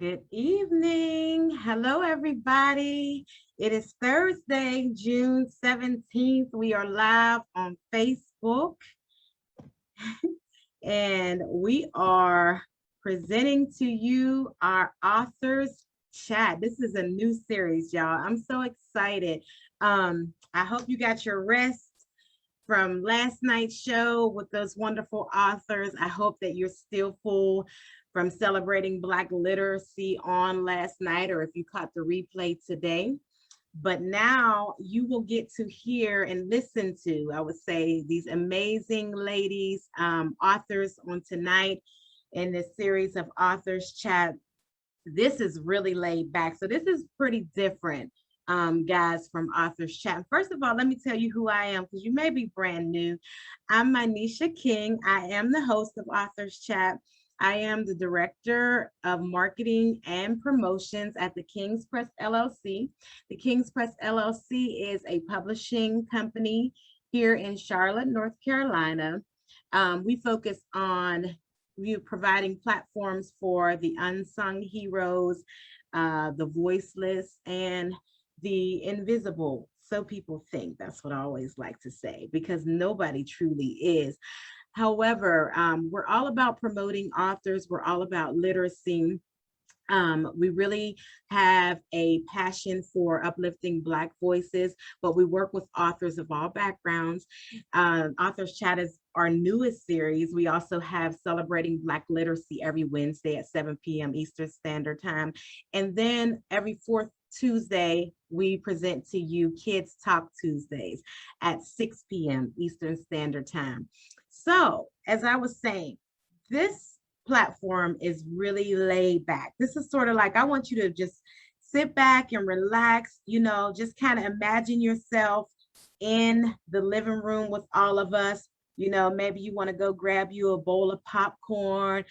Good evening. Hello, everybody. It is Thursday, June 17th. We are live on Facebook and we are presenting to you our authors chat. This is a new series, y'all. I'm so excited. I hope you got your rest from last night's show with those wonderful authors. I hope that you're still full from celebrating Black literacy on last night, or if you caught the replay today. But now you will get to hear and listen to, I would say, these amazing ladies, authors on tonight in this series of authors chat. This is really laid back. So this is pretty different, guys, from Authors Chat. First of all, let me tell you who I am, because you may be brand new. I'm Manisha King. I am the host of Authors Chat. I am the director of marketing and promotions at the King's Press LLC. The King's Press LLC is a publishing company here in Charlotte, North Carolina. We focus on providing platforms for the unsung heroes, the voiceless, and the invisible. So people think. That's what I always like to say, because nobody truly is. However, we're all about promoting authors. We're all about literacy. We really have a passion for uplifting Black voices, but we work with authors of all backgrounds. Authors Chat is our newest series. We also have Celebrating Black Literacy every Wednesday at 7 p.m. Eastern Standard Time. And then every fourth Tuesday, we present to you Kids Talk Tuesdays at 6 p.m. Eastern Standard Time. So, as I was saying, this platform is really laid back. This is sort of like, I want you to just sit back and relax, just kind of imagine yourself in the living room with all of us. Maybe you want to go grab you a bowl of popcorn,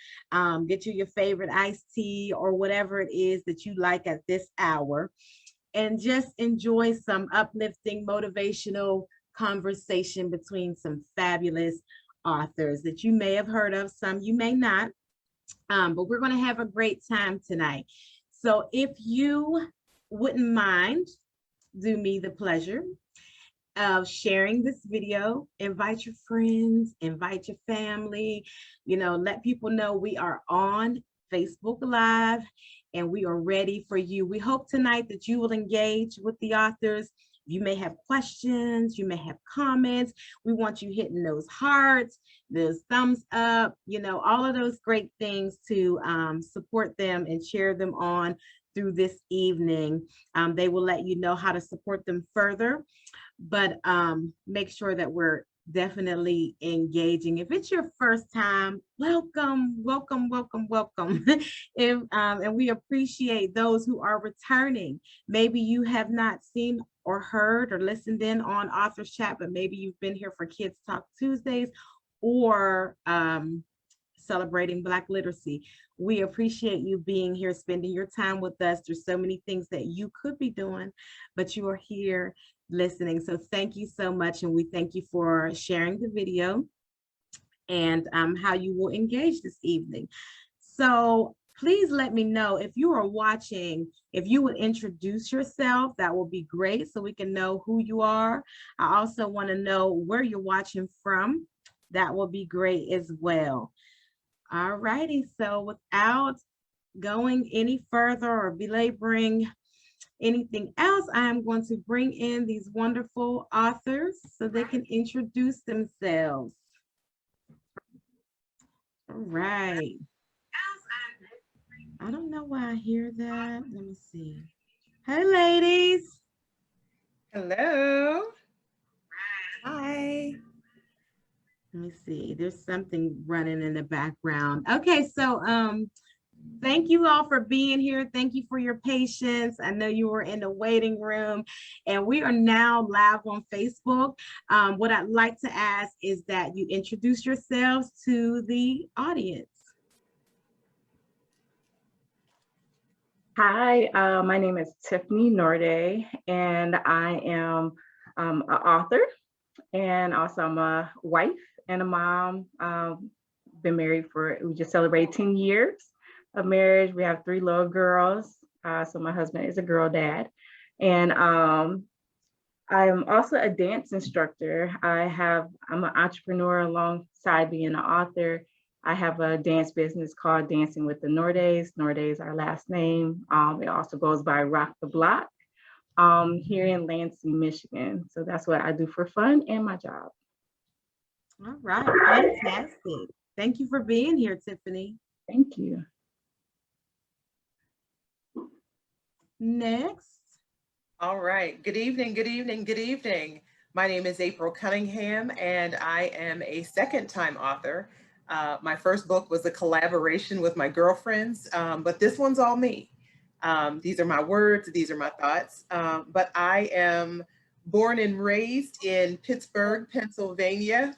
get you your favorite iced tea or whatever it is that you like at this hour, and just enjoy some uplifting, motivational conversation between some fabulous authors that you may have heard of, some you may not. But we're going to have a great time tonight. So if you wouldn't mind, do me the pleasure of sharing this video, invite your friends, invite your family, let people know we are on Facebook Live and we are ready for you. We hope tonight that you will engage with the authors. You may have questions, you may have comments. We want you hitting those hearts, those thumbs up, all of those great things to support them and share them on through this evening. They will let you know how to support them further, but make sure that we're definitely engaging. If it's your first time, welcome, welcome, welcome, welcome. And we appreciate those who are returning. Maybe you have not seen or heard or listened in on Authors Chat, but maybe you've been here for Kids Talk Tuesdays or Celebrating Black Literacy. We appreciate you being here, spending your time with us. There's so many things that you could be doing, but you are here listening. So thank you so much. And we thank you for sharing the video and how you will engage this evening. So please let me know if you are watching, if you would introduce yourself, that will be great so we can know who you are. I also want to know where you're watching from. That will be great as well. All righty, so without going any further or belaboring anything else, I am going to bring in these wonderful authors so they can introduce themselves. All right. I don't know why I hear that. Let me see. Hey, ladies. Hello. Hi. Let me see. There's something running in the background. Okay, so thank you all for being here. Thank you for your patience. I know you were in the waiting room, and we are now live on Facebook. What I'd like to ask is that you introduce yourselves to the audience. Hi, my name is Tiffany Norday, and I am an author, and also I'm a wife and a mom. We just celebrated 10 years of marriage. We have 3 little girls. So my husband is a girl dad. And I am also a dance instructor. I'm an entrepreneur alongside being an author. I have a dance business called Dancing with the Nordays. Nordays, our last name. It also goes by Rock the Block here in Lansing, Michigan. So that's what I do for fun and my job. All right, fantastic. Thank you for being here, Tiffany. Thank you. Next. All right. Good evening. Good evening. Good evening. My name is April Cunningham, and I am a second-time author. My first book was a collaboration with my girlfriends, but this one's all me. These are my words. These are my thoughts. But I am born and raised in Pittsburgh, Pennsylvania.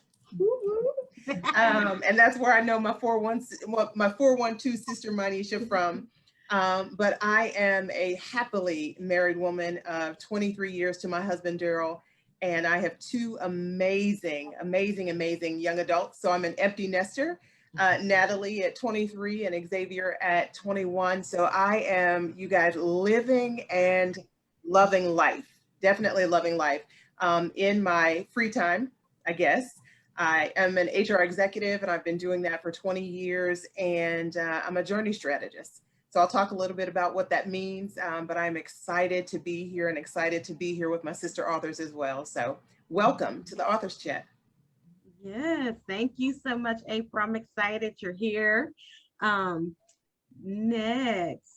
And that's where I know my 412 sister Manisha from. But I am a happily married woman of 23 years to my husband, Daryl, and I have 2 amazing young adults. So I'm an empty nester, Natalie at 23 and Xavier at 21. So I am, you guys, living and loving life, definitely loving life in my free time, I guess. I am an HR executive, and I've been doing that for 20 years, and I'm a journey strategist. So I'll talk a little bit about what that means, but I'm excited to be here and excited to be here with my sister authors as well. So welcome to the Authors Chat. Yes, thank you so much, April. I'm excited you're here. Next.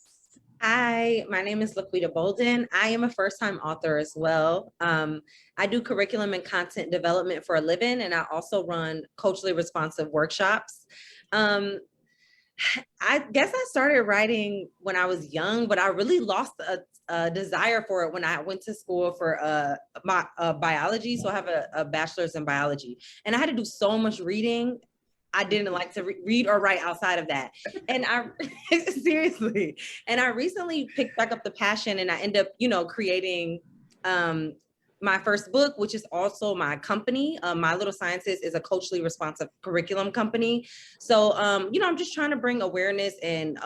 Hi, my name is Laquita Bolden. I am a first-time author as well. I do curriculum and content development for a living, and I also run culturally responsive workshops. I guess I started writing when I was young, but I really lost a desire for it when I went to school for my biology. So I have a bachelor's in biology, and I had to do so much reading. I didn't like to read or write outside of that. And I seriously, and I recently picked back up the passion, and I end up, creating my first book, which is also my company. My Little Scientist is a culturally responsive curriculum company. So, I'm just trying to bring awareness and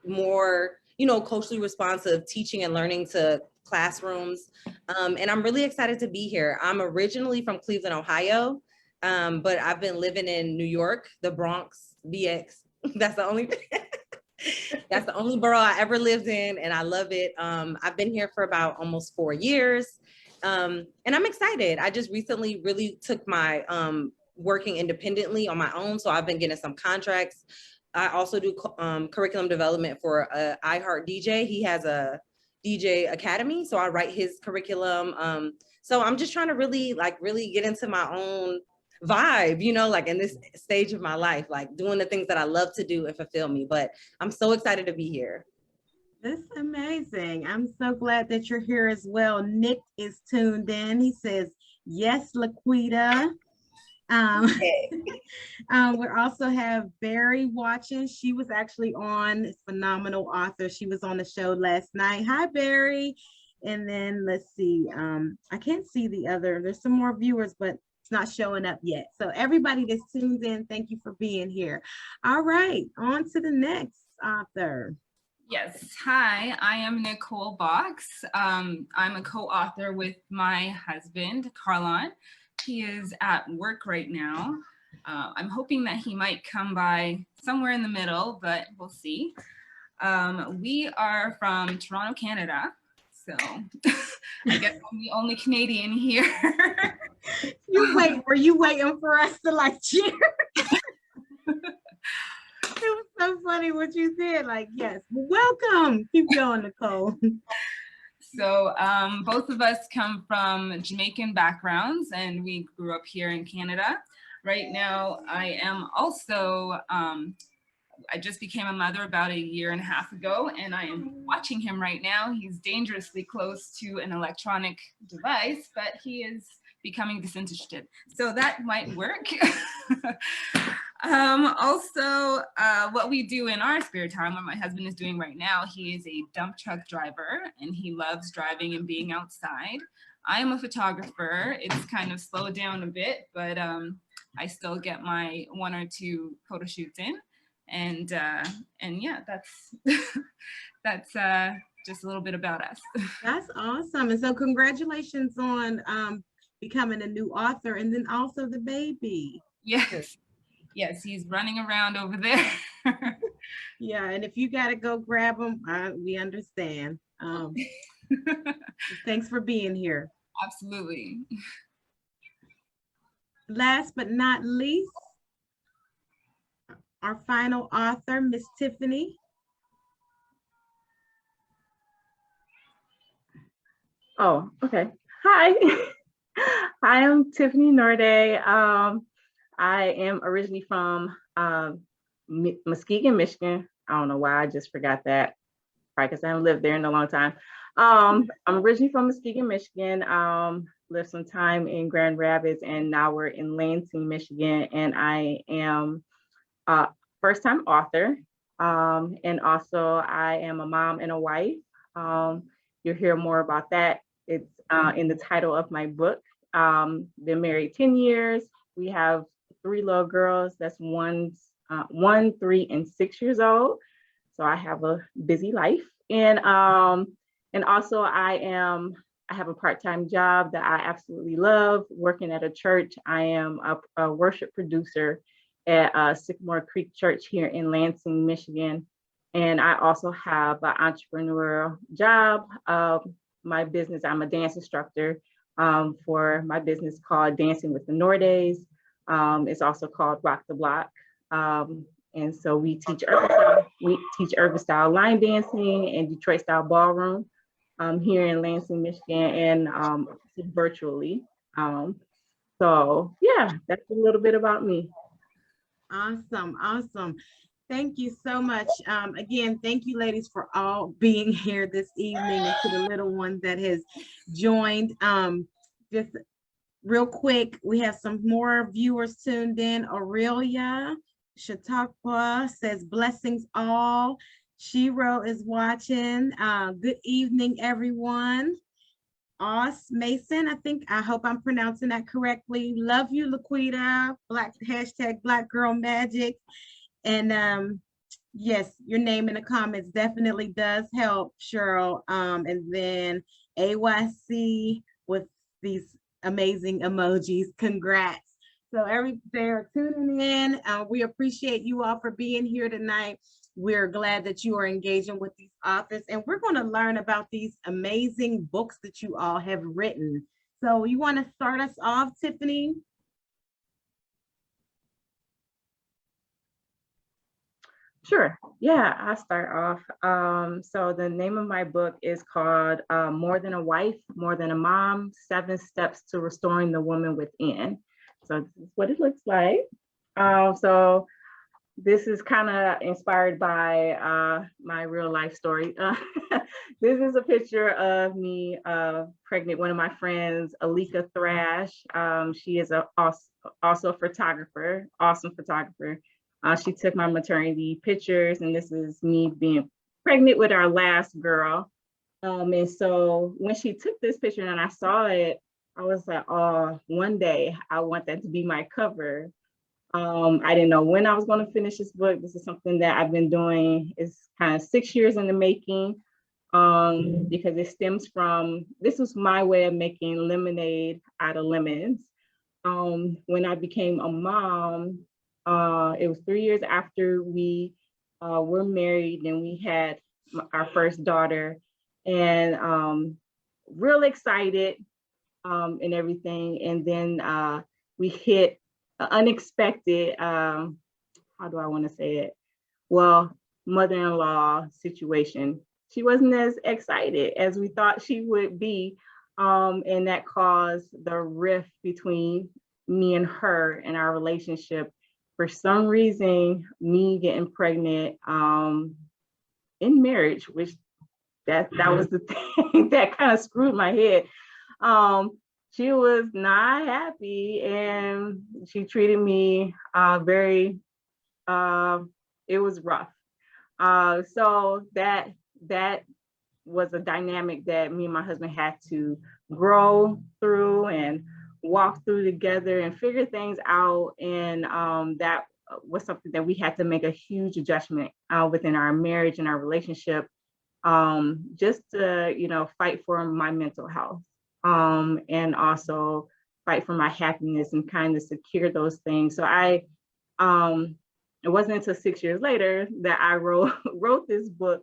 more, culturally responsive teaching and learning to classrooms. And I'm really excited to be here. I'm originally from Cleveland, Ohio, but I've been living in New York, the Bronx, BX. That's the only that's the only borough I ever lived in, and I love it. I've been here for about almost 4 years. And I'm excited. I just recently really took my working independently on my own. So I've been getting some contracts. I also do curriculum development for iHeart DJ. He has a DJ Academy. So I write his curriculum. So I'm just trying to really get into my own vibe, like in this stage of my life, like doing the things that I love to do and fulfill me. But I'm so excited to be here. That's amazing. I'm so glad that you're here as well. Nick is tuned in. He says, yes, Laquita. We also have Barry watching. She was actually on, phenomenal author. She was on the show last night. Hi, Barry. And then let's see. I can't see the other. There's some more viewers, but it's not showing up yet. So everybody that's tuned in, thank you for being here. All right, on to the next author. Yes, hi, I am Nicole Box. I'm a co-author with my husband, Carlon. He is at work right now. I'm hoping that he might come by somewhere in the middle, but we'll see. We are from Toronto, Canada. So I guess I'm the only Canadian here. Were you waiting for us to cheer? It was so funny what you said. Yes, welcome. Keep going, Nicole. So both of us come from Jamaican backgrounds, and we grew up here in Canada. Right now, I am also, I just became a mother about 1.5 years ago, and I am watching him right now. He's dangerously close to an electronic device, but he is becoming disinterested. So that might work. Also, what we do in our spare time, what my husband is doing right now, he is a dump truck driver, and he loves driving and being outside. I am a photographer. It's kind of slowed down a bit, but I still get my 1 or 2 photo shoots in. And yeah, that's that's just a little bit about us. That's awesome. And so congratulations on becoming a new author, and then also the baby. Yes, yes, he's running around over there. Yeah, and if you got to go grab him, we understand. Thanks for being here. Absolutely. Last but not least, our final author, Miss Tiffany. Oh, okay. Hi. Hi, I'm Tiffany Norday. I am originally from Muskegon, Michigan. I don't know why I just forgot that. Probably because I haven't lived there in a long time. I'm originally from Muskegon, Michigan. Lived some time in Grand Rapids, and now we're in Lansing, Michigan. And I am a first-time author. And also I am a mom and a wife. You'll hear more about that. It's in the title of my book. Been married 10 years. We have 3 little girls. That's 1, 3, and 6 years old. So I have a busy life. And also I have a part-time job that I absolutely love, working at a church. I am a worship producer at Sycamore Creek Church here in Lansing, Michigan. And I also have an entrepreneurial job. My business, I'm a dance instructor for my business called Dancing with the Nordays. It's also called Rock the Block. And so we teach urban style line dancing and Detroit style ballroom here in Lansing, Michigan, and virtually. So yeah, that's a little bit about me. Awesome, awesome. Thank you so much. Again, thank you ladies for all being here this evening, and to the little one that has joined. Just real quick, we have some more viewers tuned in. Aurelia Chautauqua says blessings all. Shiro is watching. Good evening, everyone. Os Mason, I hope I'm pronouncing that correctly. Love you, Laquita. Black Girl Magic. And yes, your name in the comments definitely does help, Cheryl. And then AYC with these amazing emojis. Congrats. So they're tuning in. We appreciate you all for being here tonight. We're glad that you are engaging with these authors, and we're going to learn about these amazing books that you all have written. So you want to start us off, Tiffany? Sure. Yeah, I'll start off. So the name of my book is called More Than a Wife, More Than a Mom, 7 Steps to Restoring the Woman Within. So this is what it looks like. So this is kind of inspired by my real life story. This is a picture of me pregnant. One of my friends, Alika Thrash. She is also a photographer, awesome photographer. She took my maternity pictures, and this is me being pregnant with our last girl. And so when she took this picture and I saw it, I was like, oh, one day I want that to be my cover. I didn't know when I was going to finish this book. This is something that I've been doing. It's kind of 6 years in the making, because it stems from, this was my way of making lemonade out of lemons. When I became a mom, it was 3 years after we were married and we had our first daughter, and real excited and everything. And then we hit an unexpected, how do I want to say it? Well, mother-in-law situation. She wasn't as excited as we thought she would be. And that caused the rift between me and her and our relationship. For some reason, me getting pregnant in marriage, which that was the thing that kind of screwed my head. She was not happy, and she treated me very, it was rough. So that was a dynamic that me and my husband had to grow through and walk through together and figure things out. And that was something that we had to make a huge adjustment within our marriage and our relationship, just to, fight for my mental health, and also fight for my happiness and kind of secure those things. So it wasn't until 6 years later that I wrote this book,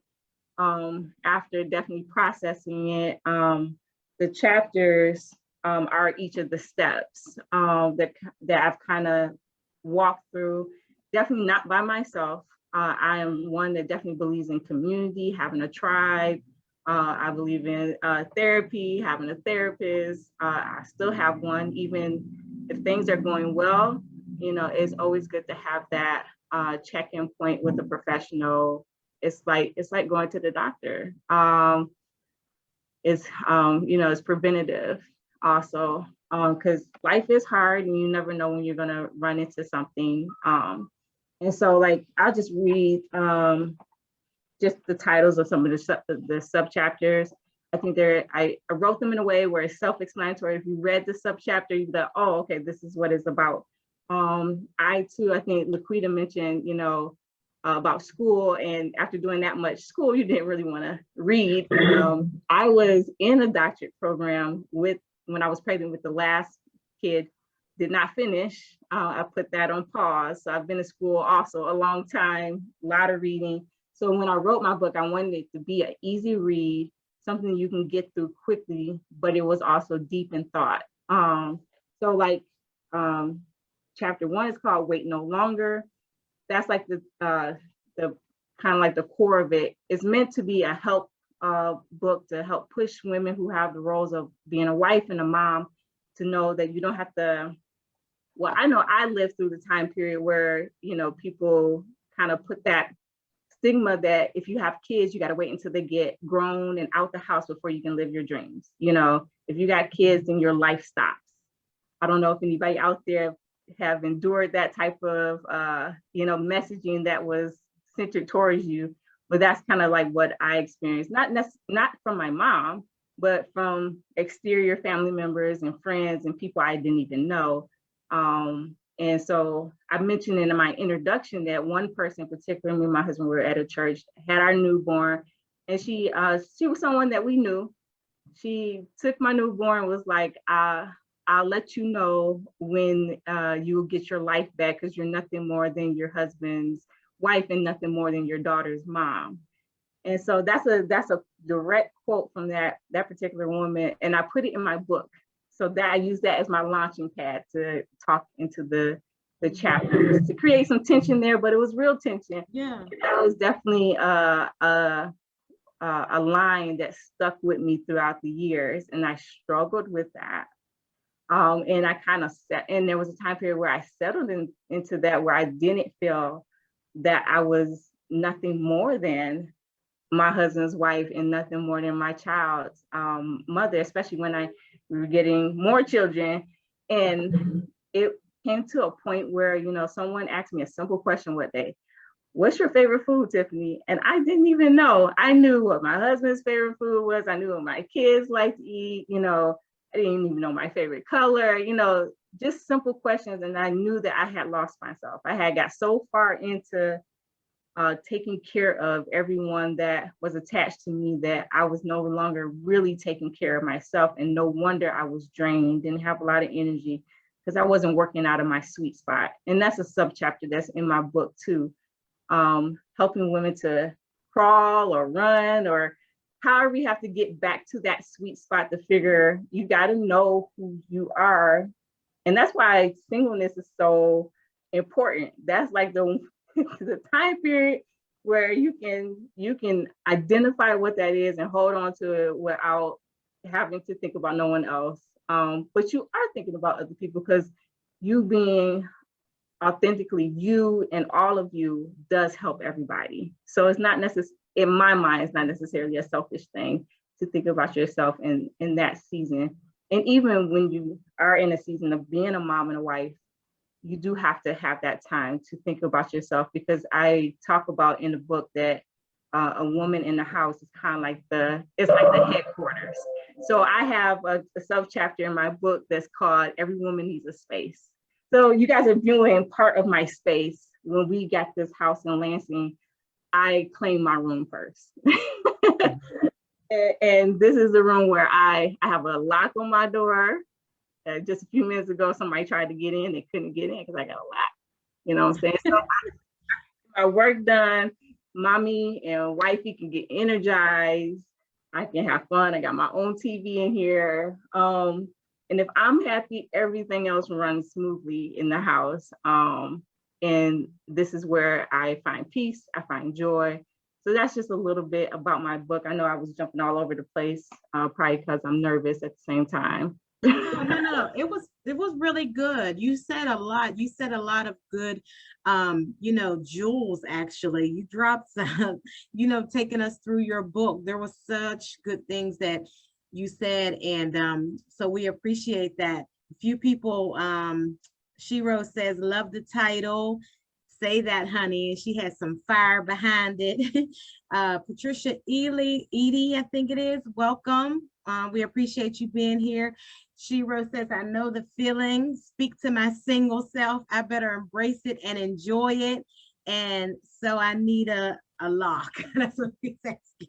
after definitely processing it. The chapters are each of the steps that I've kind of walked through, definitely not by myself. I am one that definitely believes in community, having a tribe. I believe in therapy, having a therapist. I still have one, even if things are going well. It's always good to have that check-in point with a professional. It's like going to the doctor. It's preventative also, because life is hard and you never know when you're gonna run into something. And so, like, I'll just read just the titles of some of the sub chapters. I think I wrote them in a way where it's self-explanatory. If you read the sub chapter, you go, oh, okay, this is what it's about. I think Laquita mentioned, about school, and after doing that much school, you didn't really want to read. I was in a doctorate program when I was pregnant with the last kid, did not finish. I put that on pause. So I've been in school also a long time, a lot of reading. So when I wrote my book, I wanted it to be an easy read, something you can get through quickly, but it was also deep in thought. So like chapter 1 is called Wait No Longer. That's like the kind of like the core of it. It's meant to be a help book to help push women who have the roles of being a wife and a mom to know that you don't have to. Well, I know I lived through the time period where, people kind of put that stigma that if you have kids, you got to wait until they get grown and out the house before you can live your dreams. If you got kids, then your life stops. I don't know if anybody out there have endured that type of, messaging that was centered towards you, but that's kind of like what I experienced, not from my mom, but from exterior family members and friends and people I didn't even know. And so I mentioned in my introduction that one person in particular, me and my husband were at a church, had our newborn, and she was someone that we knew. She took my newborn, was like, I'll let you know when you will get your life back, because you're nothing more than your husband's wife and nothing more than your daughter's mom. And so that's a direct quote from that particular woman, and I put it in my book. So that I use that as my launching pad to talk into the chapters to create some tension there, but it was real tension. Yeah, that was definitely a line that stuck with me throughout the years, and I struggled with that. And I kind of and there was a time period where I settled into that, where I didn't feel that I was nothing more than my husband's wife and nothing more than my child's mother, especially when we were getting more children. And it came to a point where, someone asked me a simple question one day: what's your favorite food, Tiffany? And I didn't even know. I knew what my husband's favorite food was. I knew what my kids like to eat. I didn't even know my favorite color, just simple questions. And I knew that I had lost myself. I had got so far into taking care of everyone that was attached to me that I was no longer really taking care of myself. And no wonder I was drained, didn't have a lot of energy, because I wasn't working out of my sweet spot. And that's a subchapter that's in my book too, helping women to crawl or run or however you have to get back to that sweet spot to figure you got to know who you are. And that's why singleness is so important. That's like the time period where you can identify what that is and hold on to it without having to think about no one else. But you are thinking about other people, because you being authentically you and all of you does help everybody. So it's not necessarily, in my mind, it's not necessarily a selfish thing to think about yourself in that season. And even when you are in a season of being a mom and a wife, you do have to have that time to think about yourself, because I talk about in the book that a woman in the house is kind of like the headquarters. So I have a sub-chapter in my book that's called Every Woman Needs a Space. So you guys are viewing part of my space, when we got this house in Lansing, I claimed my room first. And this is the room where I have a lock on my door. Just a few minutes ago, somebody tried to get in. They couldn't get in because I got a lock. You know what I'm saying? So my work done, mommy and wifey can get energized. I can have fun. I got my own TV in here. And if I'm happy, everything else runs smoothly in the house. And this is where I find peace. I find joy. So that's just a little bit about my book. I know I was jumping all over the place, probably because I'm nervous at the same time. No. It was really good. You said a lot. You said a lot of good, jewels, actually. You dropped some, taking us through your book. There was such good things that you said. And so we appreciate that. A few people, Shiro says, love the title. Say that, honey. She has some fire behind it. Patricia Edie, I think it is. Welcome. We appreciate you being here. Shiro says, I know the feeling. Speak to my single self. I better embrace it and enjoy it. And so I need a lock. That's what he's asking.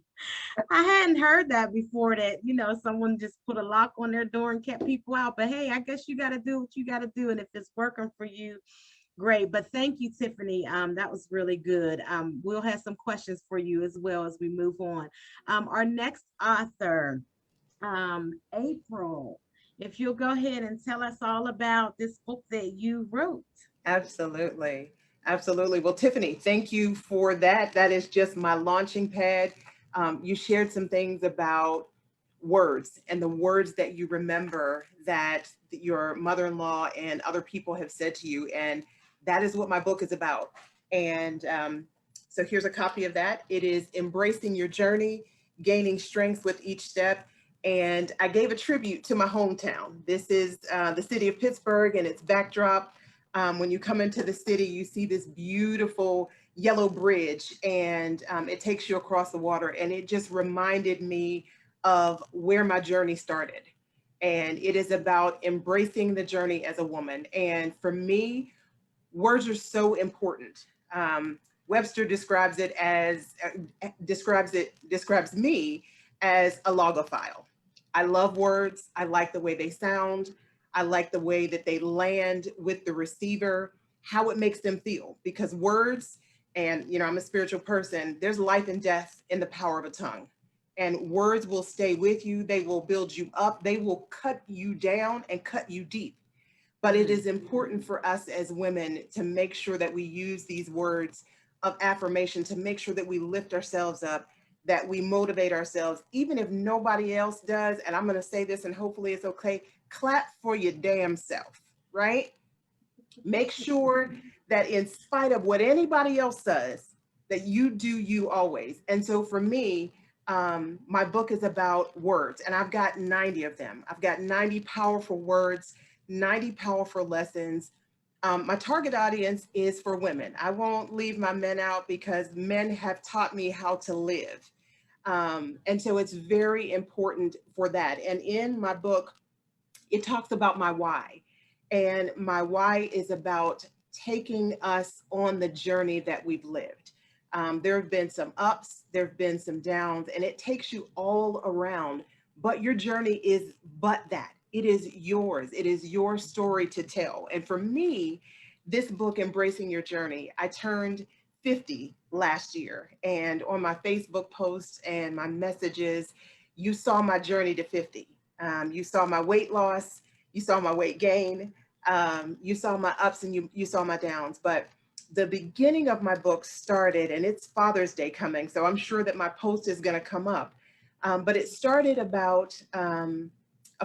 I hadn't heard that before, that, someone just put a lock on their door and kept people out. But hey, I guess you got to do what you got to do. And if it's working for you, great. But thank you, Tiffany. That was really good. We'll have some questions for you as well as we move on. Our next author, April, if you'll go ahead and tell us all about this book that you wrote. Absolutely. Absolutely. Well, Tiffany, thank you for that. That is just my launching pad. You shared some things about words and the words that you remember that your mother-in-law and other people have said to you. And that is what my book is about. And so here's a copy of that. It is Embracing Your Journey, Gaining Strength with Each Step. And I gave a tribute to my hometown. This is the city of Pittsburgh and its backdrop. When you come into the city, you see this beautiful yellow bridge, and it takes you across the water. And it just reminded me of where my journey started. And it is about embracing the journey as a woman. And for me, words are so important. Webster describes me as a logophile. I love words. I like the way they sound. I like the way that they land with the receiver, how it makes them feel, because words, and I'm a spiritual person, there's life and death in the power of a tongue. And words will stay with you. They will build you up. They will cut you down and cut you deep. But it is important for us as women to make sure that we use these words of affirmation, to make sure that we lift ourselves up, that we motivate ourselves, even if nobody else does. And I'm going to say this, and hopefully it's okay. Clap for your damn self, right? Make sure that in spite of what anybody else says, that you do you always. And so for me, my book is about words, and I've got 90 of them. I've got 90 powerful words, 90 powerful lessons. My target audience is for women. I won't leave my men out because men have taught me how to live. And so it's very important for that. And in my book, it talks about my why. And my why is about taking us on the journey that we've lived. There have been some ups, there have been some downs, and it takes you all around. But your journey is but that. It is yours. It is your story to tell. And for me, this book, Embracing Your Journey, I turned 50 last year. And on my Facebook posts and my messages, you saw my journey to 50. You saw my weight loss, you saw my weight gain, you saw my ups, and you saw my downs. But the beginning of my book started, and it's Father's Day coming, so I'm sure that my post is going to come up. But it started about a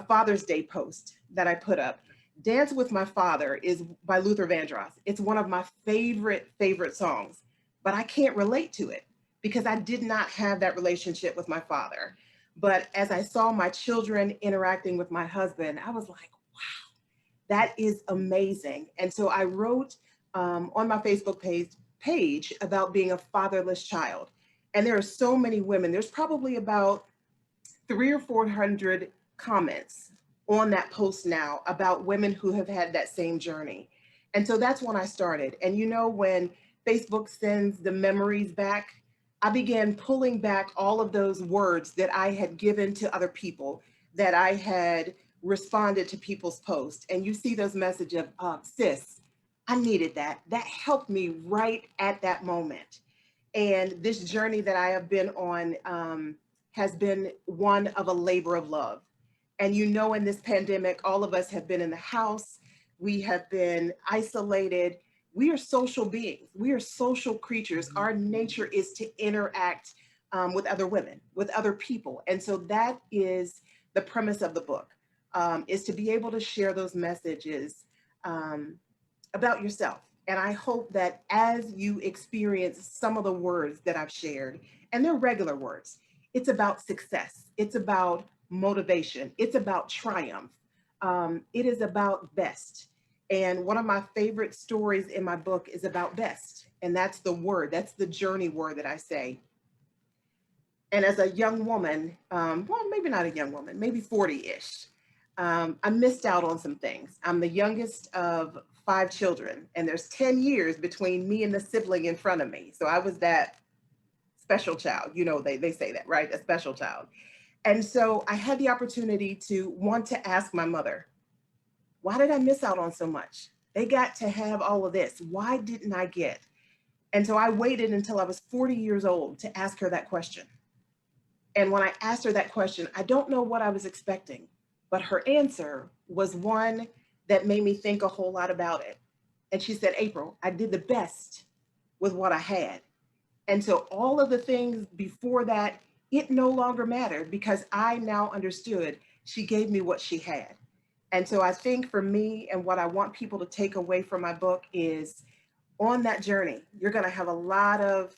Father's Day post that I put up. Dance with My Father is by Luther Vandross. It's one of my favorite songs, but I can't relate to it because I did not have that relationship with my father. But as I saw my children interacting with my husband, I was like, wow, that is amazing. And so I wrote on my Facebook page about being a fatherless child. And there are so many women, there's probably about 300 or 400 comments on that post now about women who have had that same journey. And so that's when I started. And you know, when Facebook sends the memories back, I began pulling back all of those words that I had given to other people, that I had responded to people's posts. And you see those messages of, sis, I needed that. That helped me right at that moment. And this journey that I have been on has been one of a labor of love. And you know, in this pandemic, all of us have been in the house. We have been isolated. We are social beings. We are social creatures. Our nature is to interact with other women, with other people. And so that is the premise of the book, is to be able to share those messages about yourself. And I hope that as you experience some of the words that I've shared, and they're regular words, it's about success, it's about motivation, it's about triumph, it is about best. And one of my favorite stories in my book is about best. And that's the word, that's the journey word that I say. And as a young woman, well, maybe not a young woman, maybe 40-ish, I missed out on some things. I'm the youngest of 5 children, and there's 10 years between me and the sibling in front of me. So I was that special child. You know, they say that, right? A special child. And so I had the opportunity to want to ask my mother, why did I miss out on so much? They got to have all of this. Why didn't I get? And so I waited until I was 40 years old to ask her that question. And when I asked her that question, I don't know what I was expecting, but her answer was one that made me think a whole lot about it. And she said, April, I did the best with what I had. And so all of the things before that, it no longer mattered because I now understood she gave me what she had. And so I think for me, and what I want people to take away from my book is, on that journey, you're going to have a lot of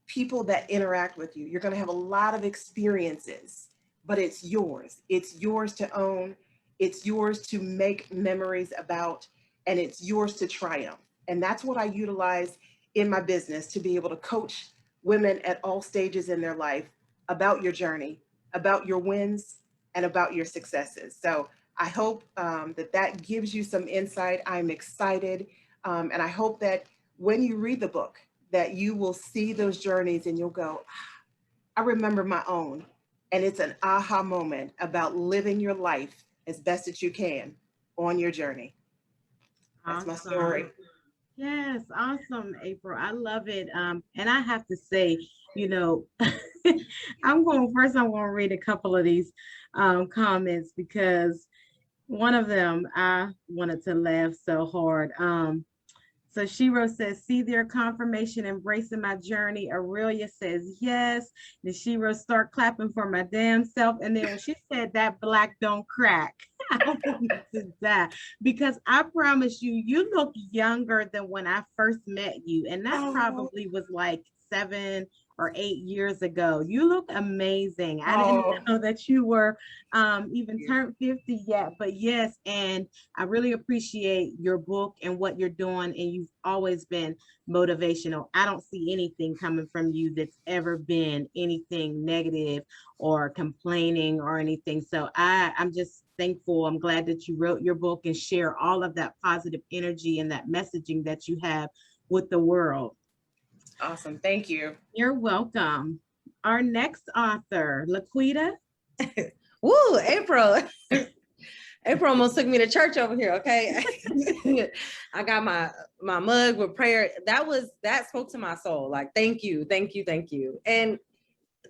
people that interact with you. You're going to have a lot of experiences, but it's yours. It's yours to own. It's yours to make memories about, and it's yours to triumph. And that's what I utilize in my business, to be able to coach women at all stages in their life about your journey, about your wins, and about your successes. So I hope that gives you some insight. I'm excited. And I hope that when you read the book, that you will see those journeys and you'll go, I remember my own. And it's an aha moment about living your life as best as you can on your journey. That's my story. Yes, awesome, April. I love it. And I have to say, you know, I'm going to read a couple of these comments, because one of them I wanted to laugh so hard. So Shiro says, see their confirmation, embracing my journey. Aurelia says, yes. Then Shiro start clapping for my damn self. And then when she said that black don't crack, I wanted to die. Because I promise you, you look younger than when I first met you. And that probably was like 7 or 8 years ago. You look amazing. I didn't know that you were even turned 50 yet, but yes. And I really appreciate your book and what you're doing. And you've always been motivational. I don't see anything coming from you that's ever been anything negative or complaining or anything. So I'm just thankful. I'm glad that you wrote your book and share all of that positive energy and that messaging that you have with the world. Awesome. Thank you. You're welcome. Our next author, Laquita. Woo, April. April almost took me to church over here. Okay. I got my mug with prayer. That spoke to my soul. Like, thank you. And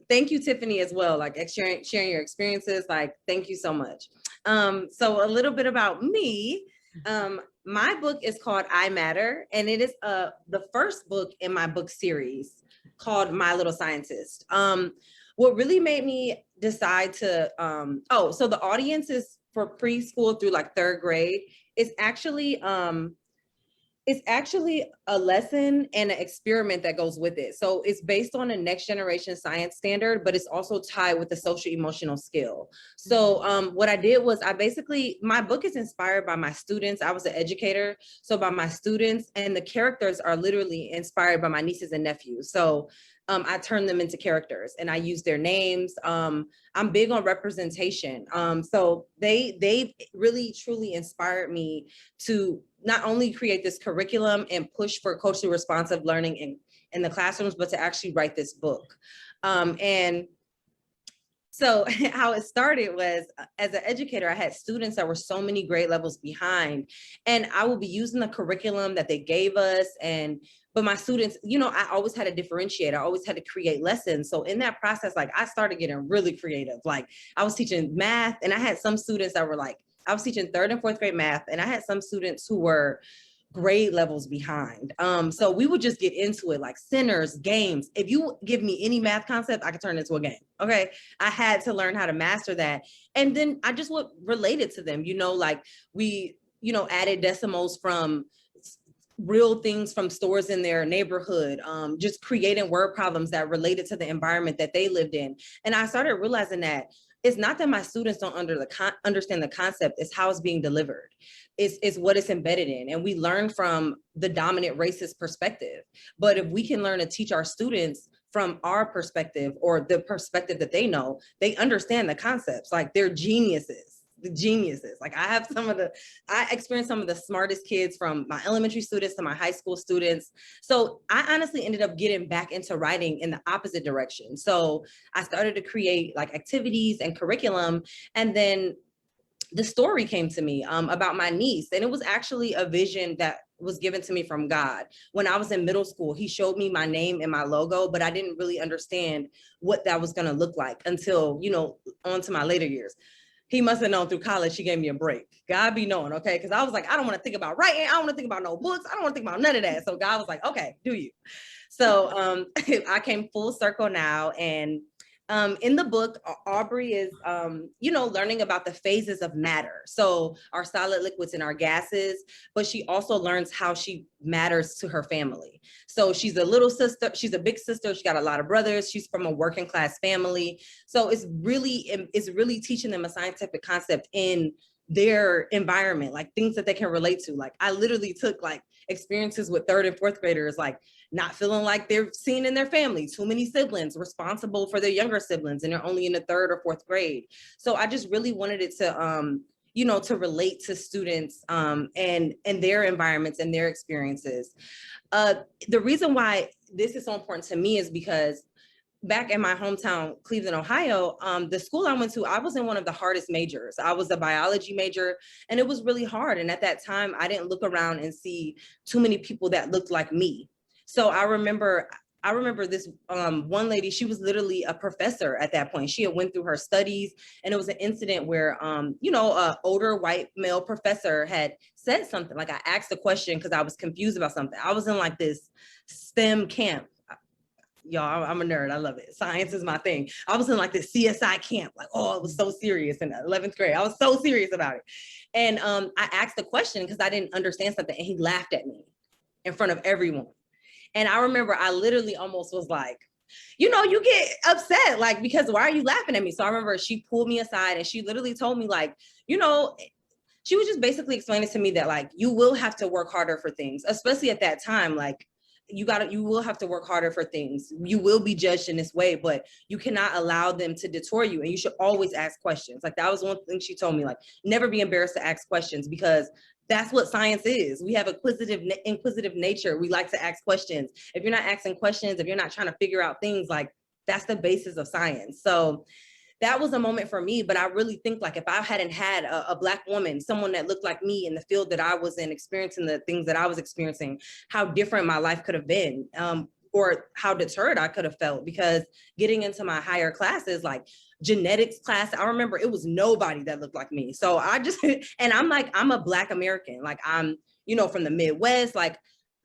thank you, Tiffany, as well. Like sharing your experiences. Like, thank you so much. So a little bit about me. My book is called I Matter, and it is the first book in my book series called My Little Scientist. What really made me decide to, so the audience is for preschool through like 3rd grade. It's actually a lesson and an experiment that goes with it. So it's based on a next generation science standard, but it's also tied with a social emotional skill. So what I did was my book is inspired by my students. I was an educator. So by my students, and the characters are literally inspired by my nieces and nephews. So I turn them into characters and I use their names. I'm big on representation. So they really truly inspired me to not only create this curriculum and push for culturally responsive learning in the classrooms, but to actually write this book. And so how it started was, as an educator, I had students that were so many grade levels behind, and I would be using the curriculum that they gave us. But my students, you know, I always had to differentiate. I always had to create lessons. So in that process, like I started getting really creative. Like I was teaching math, and I had some students that were like, I was teaching 3rd and 4th grade math, and I had some students who were grade levels behind. So we would just get into it, like centers, games. If you give me any math concept, I could turn it into a game. Okay. I had to learn how to master that. And then I just would relate it to them, you know, like we, you know, added decimals from real things from stores in their neighborhood, just creating word problems that related to the environment that they lived in. And I started realizing that it's not that my students don't understand the concept, it's how it's being delivered. It's what it's embedded in. And we learn from the dominant racist perspective. But if we can learn to teach our students from our perspective or the perspective that they know, they understand the concepts, like they're geniuses. The geniuses. Like I experienced some of the smartest kids from my elementary students to my high school students. So I honestly ended up getting back into writing in the opposite direction. So I started to create like activities and curriculum. And then the story came to me about my niece. And it was actually a vision that was given to me from God. When I was in middle school, he showed me my name and my logo, but I didn't really understand what that was going to look like until, you know, on to my later years. He must have known through college, she gave me a break. God be knowing, okay? Because I was like, I don't want to think about writing. I don't want to think about no books. I don't want to think about none of that. So God was like, okay, do you? So I came full circle now. And in the book, Aubrey is, you know, learning about the phases of matter. So our solid liquids and our gases, but she also learns how she matters to her family. So she's a little sister, she's a big sister, she got a lot of brothers, she's from a working class family. So it's really teaching them a scientific concept in their environment, like things that they can relate to. Like I literally took like experiences with 3rd and 4th graders, like not feeling like they're seen in their family, too many siblings responsible for their younger siblings, and they're only in the 3rd or 4th grade. So I just really wanted it to, you know, to relate to students and their environments and their experiences. The reason why this is so important to me is because back in my hometown, Cleveland, Ohio, the school I went to, I was in one of the hardest majors. I was a biology major, and it was really hard. And at that time, I didn't look around and see too many people that looked like me. So I remember this one lady, she was literally a professor at that point. She had went through her studies, and it was an incident where, you know, an older white male professor had said something. Like I asked a question because I was confused about something. I was in like this STEM camp. Y'all, I'm a nerd. I love it. Science is my thing. I was in like the CSI camp. Like, oh, it was so serious in 11th grade. I was so serious about it. And I asked a question because I didn't understand something, and he laughed at me in front of everyone. And I remember I literally almost was like, you know, you get upset, like, because why are you laughing at me? So I remember she pulled me aside and she literally told me, like, you know, she was just basically explaining to me that, like, you will have to work harder for things, especially at that time. Like, you will have to work harder for things. You will be judged in this way, but you cannot allow them to detour you. And you should always ask questions. Like that was one thing she told me, like never be embarrassed to ask questions, because that's what science is. We have inquisitive nature. We like to ask questions. If you're not asking questions, if you're not trying to figure out things, like that's the basis of science. So that was a moment for me. But I really think, like, if I hadn't had a Black woman, someone that looked like me in the field that I was in, experiencing the things that I was experiencing, how different my life could have been, or how deterred I could have felt. Because getting into my higher classes, like genetics class, I remember it was nobody that looked like me. So I just, and I'm a Black American, like I'm, you know, from the Midwest, like,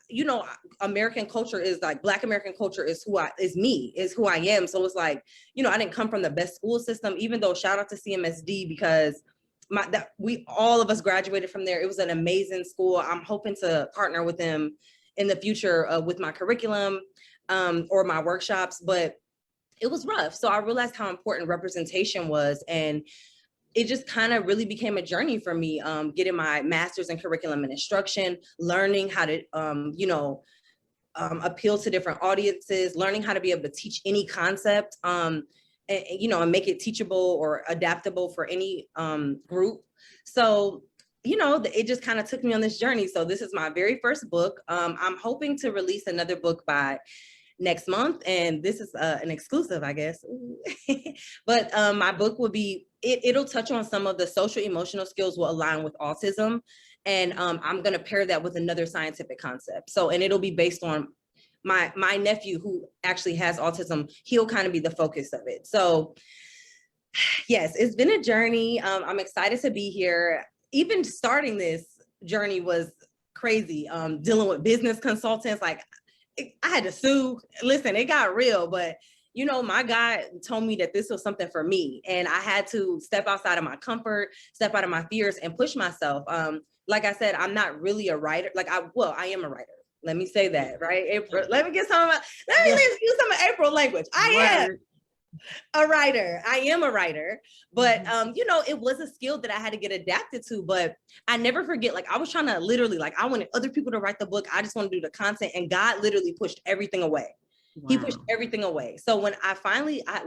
you know, American culture is like, Black American culture is who I am. So it's like, you know, I didn't come from the best school system, even though shout out to CMSD, because all of us graduated from there. It was an amazing school. I'm hoping to partner with them in the future with my curriculum or my workshops, but it was rough. So I realized how important representation was, and it just kind of really became a journey for me, getting my master's in curriculum and instruction, learning how to, you know, appeal to different audiences, learning how to be able to teach any concept, and make it teachable or adaptable for any group. So, it just kind of took me on this journey. So this is my very first book. I'm hoping to release another book by next month, and this is an exclusive, I guess. But my book will be, it'll touch on some of the social emotional skills will align with autism, and I'm going to pair that with another scientific concept. So, and it'll be based on my nephew who actually has autism. He'll kind of be the focus of it. So yes, it's been a journey. I'm excited to be here. Even starting this journey was crazy. Dealing with business consultants, like I had to sue. Listen, it got real, but my God told me that this was something for me, and I had to step outside of my comfort, step out of my fears, and push myself. Like I said, I'm not really a writer. I am a writer. Let me say that, right? April, let me use some of April language. I am a writer. I am a writer, but it was a skill that I had to get adapted to. But I never forget, I was trying to literally, I wanted other people to write the book. I just want to do the content, and God literally pushed everything away. Wow. He pushed everything away. So when I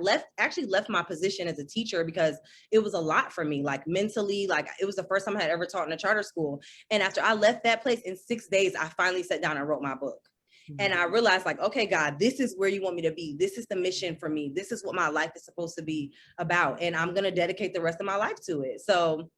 left my position as a teacher, because it was a lot for me, mentally, it was the first time I had ever taught in a charter school. And after I left that place, in 6 days, I finally sat down and wrote my book. And I realized, okay, God, this is where you want me to be. This is the mission for me. This is what my life is supposed to be about. And I'm going to dedicate the rest of my life to it. So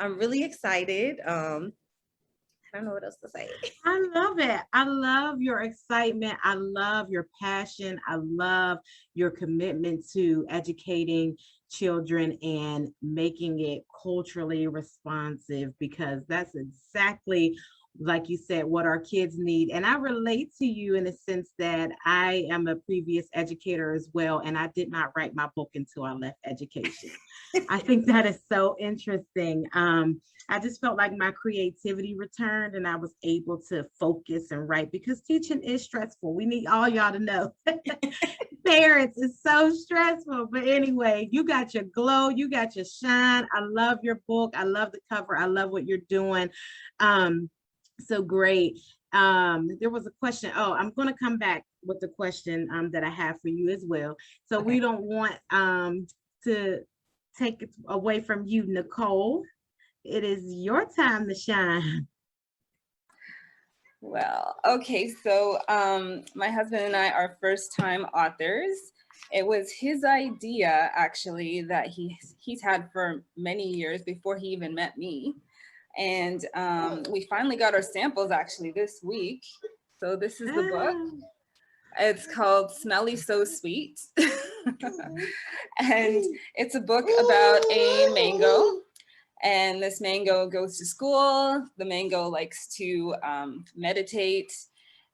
I'm really excited. I don't know what else to say. I love it. I love your excitement. I love your passion. I love your commitment to educating children and making it culturally responsive, because that's exactly, like you said, what our kids need. And I relate to you in the sense that I am a previous educator as well, and I did not write my book until I left education. I think that is so interesting. I just felt like my creativity returned, and I was able to focus and write, because teaching is stressful. We need all y'all to know. Parents, it's so stressful. But anyway, you got your glow, you got your shine. I love your book. I love the cover. I love what you're doing. So great. There was a question. Oh, I'm going to come back with the question that I have for you as well. So we don't want to take it away from you, Nicole. It is your time to shine. Well, okay, so my husband and I are first-time authors. It was his idea, actually, that he's had for many years before he even met me. And we finally got our samples actually this week. So this is the book. It's called Smelly So Sweet. And it's a book about a mango. And this mango goes to school. The mango likes to meditate,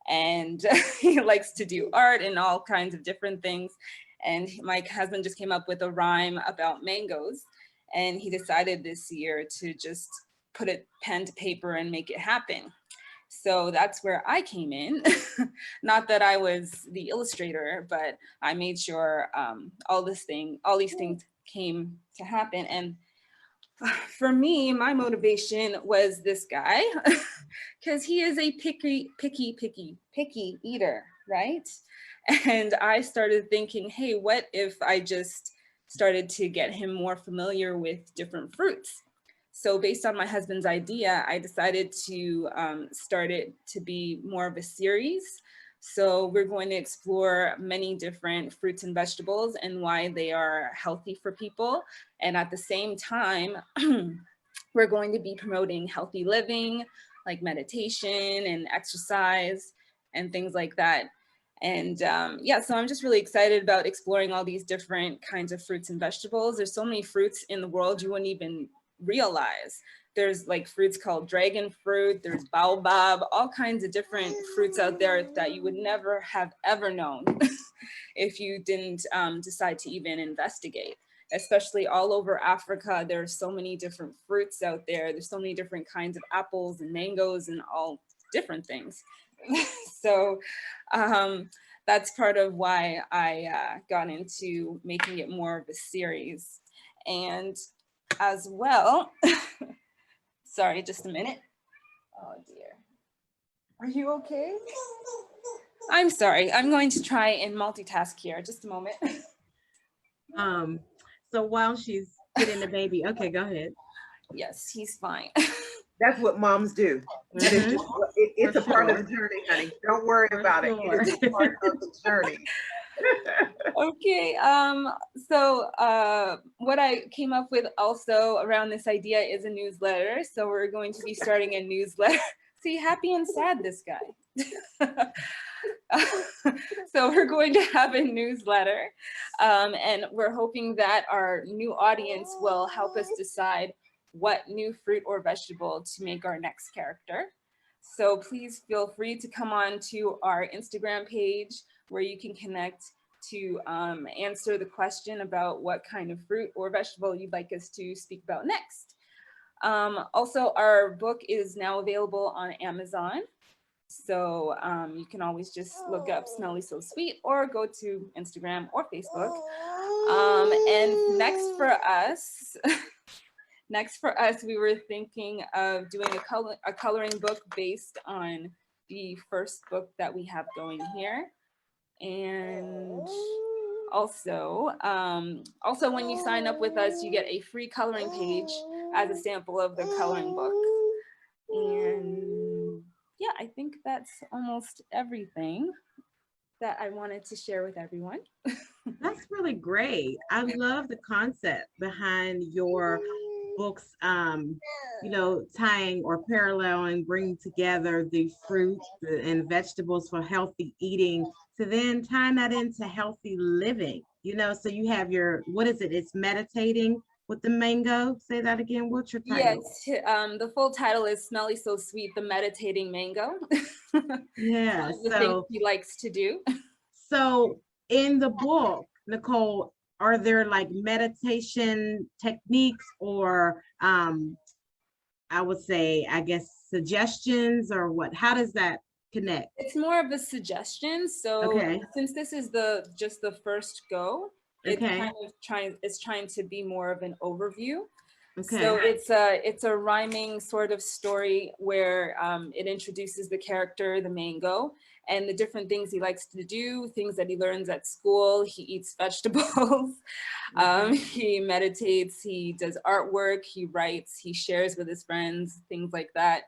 and he likes to do art and all kinds of different things. And my husband just came up with a rhyme about mangoes. And he decided this year to just put it pen to paper and make it happen. So that's where I came in. Not that I was the illustrator, but I made sure all these things came to happen. And for me, my motivation was this guy, because he is a picky eater, right? And I started thinking, hey, what if I just started to get him more familiar with different fruits? So based on my husband's idea, I decided to start it to be more of a series. So we're going to explore many different fruits and vegetables and why they are healthy for people. And at the same time, we're going to be promoting healthy living, like meditation and exercise and things like that. And yeah, so I'm just really excited about exploring all these different kinds of fruits and vegetables. There's so many fruits in the world you wouldn't even realize. There's like fruits called dragon fruit, there's baobab, all kinds of different fruits out there that you would never have ever known if you didn't decide to even investigate. Especially all over Africa, there are so many different fruits out there. There's so many different kinds of apples and mangoes and all different things. So that's part of why I got into making it more of a series. And as well, sorry, just a minute. Oh dear. Are you okay? I'm sorry. I'm going to try and multitask here. Just a moment. So while she's getting the baby, okay, go ahead. Yes, he's fine. That's what moms do. That is Mhm. just, it's For a part of sure. the journey, honey. Don't worry For about it. It is a sure. part of the journey. Okay, what I came up with also around this idea is a newsletter. So we're going to be starting a newsletter. See, happy and sad, this guy. So we're going to have a newsletter, and we're hoping that our new audience will help us decide what new fruit or vegetable to make our next character. So please feel free to come on to our Instagram page where you can connect to answer the question about what kind of fruit or vegetable you'd like us to speak about next. Also, our book is now available on Amazon. So you can always just look up Smelly So Sweet or go to Instagram or Facebook. And next for us, we were thinking of doing a coloring book based on the first book that we have going here. And also when you sign up with us, you get a free coloring page as a sample of the coloring book. And yeah, I think that's almost everything that I wanted to share with everyone. That's really great. I love the concept behind your books, tying or paralleling, bringing together the fruits and vegetables for healthy eating to then tying that into healthy living, so you have what is it? It's meditating with the mango. Say that again. What's your title? Yes, the full title is Smelly So Sweet, the Meditating Mango. Yeah. The things he likes to do. So in the book, Nicole, are there like meditation techniques or I would say, I guess, suggestions or what? How does that connect? It's more of a suggestion. So since this is just the first go, it's kind of trying to be more of an overview. Okay. So it's a rhyming sort of story where it introduces the character, the mango, and the different things he likes to do, things that he learns at school. He eats vegetables, he meditates, he does artwork, he writes, he shares with his friends, things like that,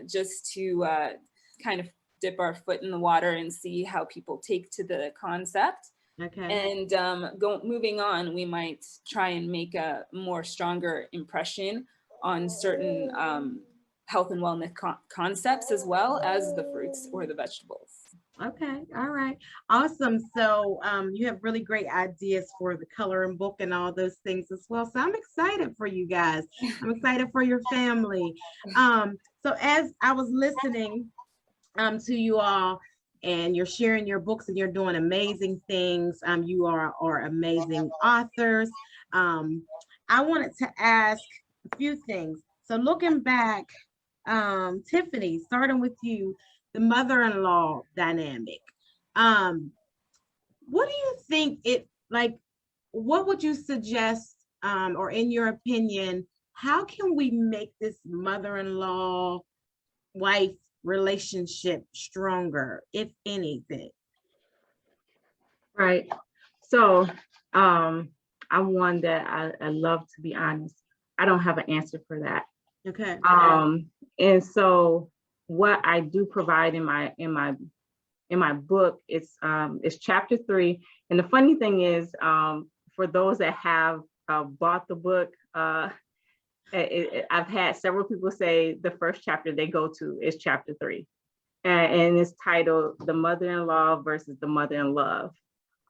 just to kind of dip our foot in the water and see how people take to the concept. Okay. And moving on, we might try and make a more stronger impression on certain health and wellness concepts as well as the fruits or the vegetables. Okay, all right, awesome. So you have really great ideas for the coloring book and all those things as well. So I'm excited for you guys. I'm excited for your family. So as I was listening to you all, and you're sharing your books and you're doing amazing things. You are amazing authors. I wanted to ask a few things. So looking back, Tiffany, starting with you, the mother-in-law dynamic. What do you think what would you suggest, or in your opinion, how can we make this mother-in-law wife relationship stronger, if anything? Right. So I'm one that I love to be honest. I don't have an answer for that. Okay. And so what I do provide in my book is chapter 3. And the funny thing is, for those that have bought the book, I've had several people say the first chapter they go to is chapter 3, and it's titled "The Mother-in-Law versus the Mother-in-Love."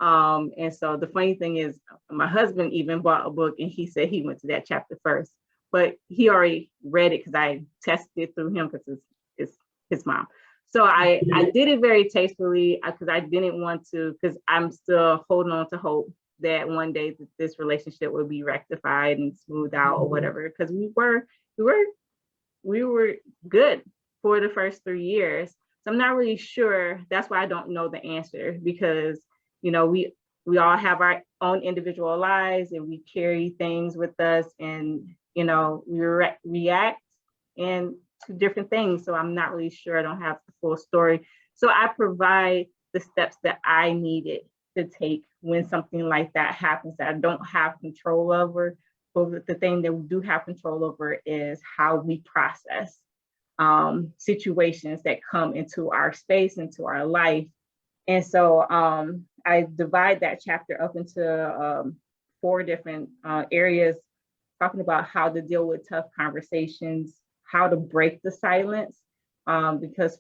And so the funny thing is, my husband even bought a book, and he said he went to that chapter first, but he already read it because I tested it through him because it's his mom. So I did it very tastefully because I didn't want to, because I'm still holding on to hope that one day this relationship will be rectified and smoothed out or whatever, because we were good for the first 3 years. So I'm not really sure. That's why I don't know the answer, because we all have our own individual lives and we carry things with us, and we react and to different things. So I'm not really sure. I don't have the full story. So I provide the steps that I needed to take when something like that happens that I don't have control over. But the thing that we do have control over is how we process situations that come into our space, into our life. And so I divide that chapter up into 4 different areas, talking about how to deal with tough conversations, how to break the silence, because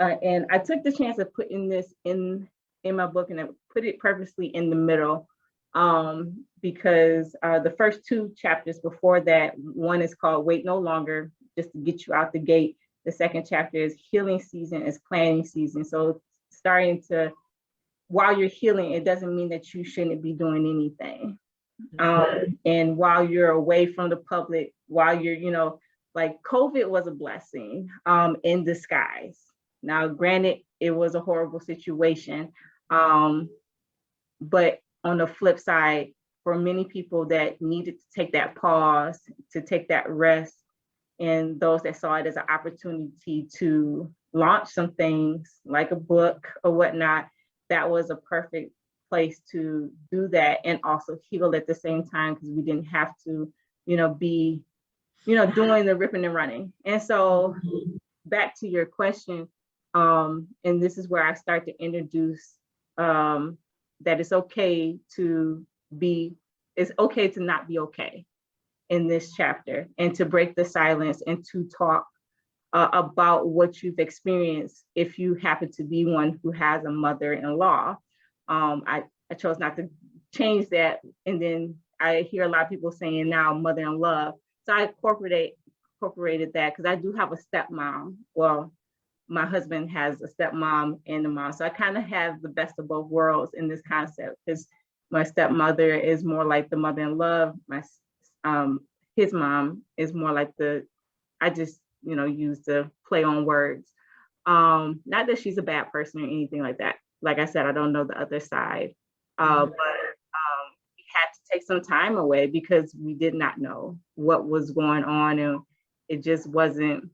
and I took the chance of putting this in my book, and I put it purposely in the middle, because the first 2 chapters before that, one is called Wait No Longer, just to get you out the gate. The second chapter is Healing Season is Planning Season. So starting to, while you're healing, it doesn't mean that you shouldn't be doing anything. And while you're away from the public, while you're, like COVID was a blessing in disguise. Now, granted, it was a horrible situation. But on the flip side, for many people that needed to take that pause, to take that rest, and those that saw it as an opportunity to launch some things like a book or whatnot, that was a perfect place to do that and also heal at the same time, because we didn't have to, be, doing the ripping and running. And so back to your question, and this is where I start to introduce that it's okay to not be okay in this chapter, and to break the silence and to talk about what you've experienced if you happen to be one who has a mother-in-law. I chose not to change that, and then I hear a lot of people saying now mother-in-law. So I incorporated that because I do have a stepmom. Well, my husband has a stepmom and a mom. So I kind of have the best of both worlds in this concept, because my stepmother is more like the mother-in-law. His mom is more like I just, use the play on words. Not that she's a bad person or anything like that. Like I said, I don't know the other side. But we had to take some time away because we did not know what was going on, and it just wasn't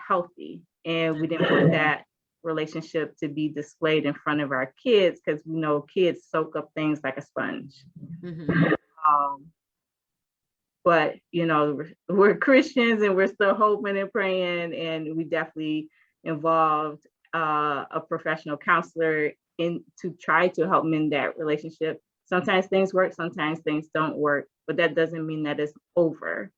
healthy. And we didn't want that relationship to be displayed in front of our kids, because we know kids soak up things like a sponge. But we're Christians, and we're still hoping and praying, and we definitely involved a professional counselor to try to help mend that relationship. Sometimes things work, sometimes things don't work, but that doesn't mean that it's over.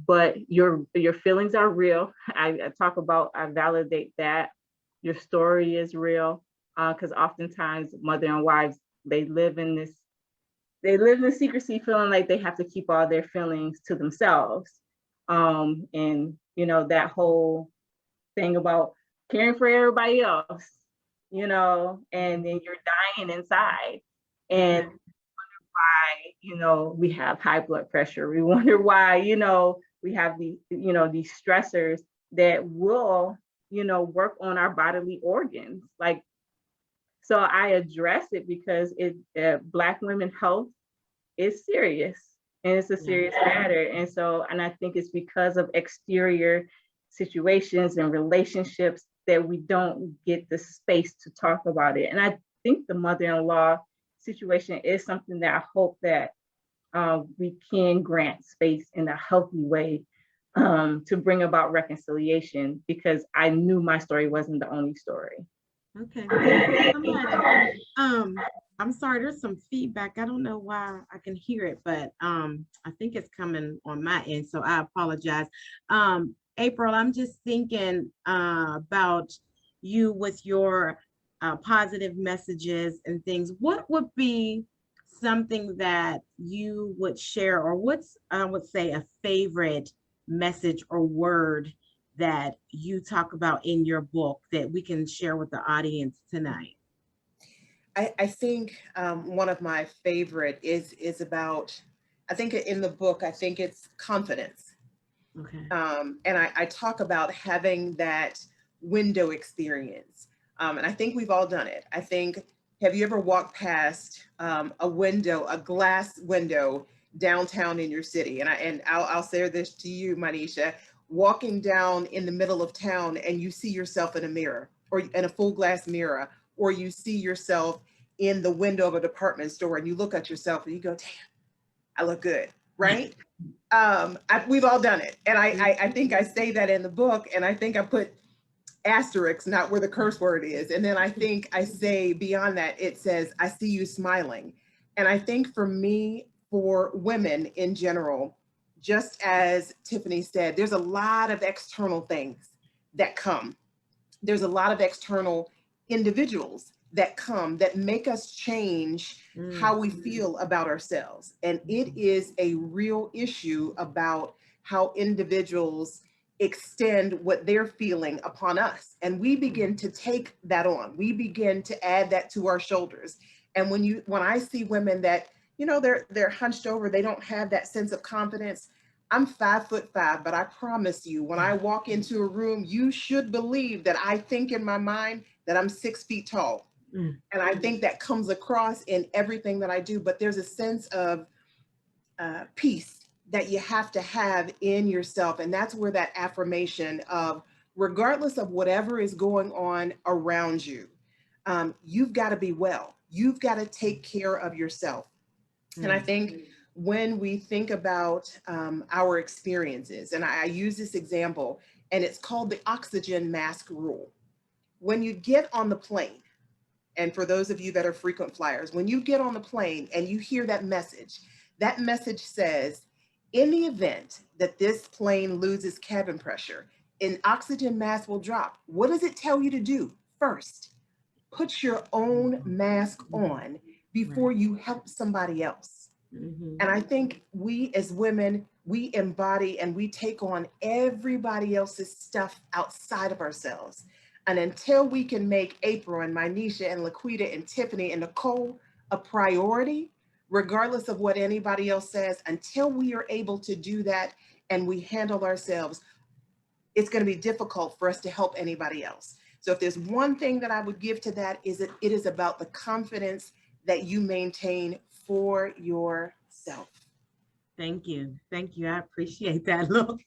But your feelings are real. I validate that. Your story is real, because oftentimes mother and wives, they live in secrecy, feeling like they have to keep all their feelings to themselves. And that whole thing about caring for everybody else, and then you're dying inside, and why, we have high blood pressure. We wonder why, we have these stressors that will, work on our bodily organs. So I address it because Black women's health is serious, and it's a serious matter. And I think it's because of exterior situations and relationships that we don't get the space to talk about it. And I think the mother-in-law situation is something that I hope that we can grant space in a healthy way to bring about reconciliation, because I knew my story wasn't the only story. Okay. I'm sorry, there's some feedback. I don't know why I can hear it, but I think it's coming on my end, so I apologize. April, I'm just thinking about you with your positive messages and things. What would be something that you would share, or what's, I would say, a favorite message or word that you talk about in your book that we can share with the audience tonight? I think one of my favorite is about, I think in the book, I think it's confidence. Okay. And I talk about having that window experience. And I think we've all done it. I think, have you ever walked past a window, a glass window downtown in your city? And I'll say this to you, Manisha. walking down in the middle of town and you see yourself in a mirror or in a full glass mirror, or you see yourself in the window of a department store and you look at yourself and you go, damn, I look good, right? We've all done it. And I think I say that in the book, and I think I put asterisks, not where the curse word is. And then I think I say beyond that, it says, I see you smiling. And I think for me, for women in general, just as Tiffany said, there's a lot of external things that come. There's a lot of external individuals that come that make us change how we feel about ourselves. And it is a real issue about how individuals extend what they're feeling upon us. And we begin to take that on. We begin to add that to our shoulders. And when I see women that, you know, they're hunched over, they don't have that sense of confidence. I'm 5'5", but I promise you, when I walk into a room, you should believe that I think in my mind that I'm 6 feet tall. And I think that comes across in everything that I do, but there's a sense of peace that you have to have in yourself. And that's where that affirmation of, regardless of whatever is going on around you, you've got to be well. You've got to take care of yourself. And I think when we think about our experiences, and I use this example, and it's called the oxygen mask rule. When you get on the plane, and for those of you that are frequent flyers, when you get on the plane and you hear that message says, in the event that this plane loses cabin pressure, an oxygen mask will drop. What does it tell you to do? First, put your own mask on before you help somebody else. And I think we as women, we embody and we take on everybody else's stuff outside of ourselves. And until we can make April and Mynisha and Laquita and Tiffany and Nicole a priority, regardless of what anybody else says, until we are able to do that and we handle ourselves, it's going to be difficult for us to help anybody else. So if there's one thing that I would give to that, is it is about the confidence that you maintain for yourself. Thank you. Thank you. I appreciate that. Look.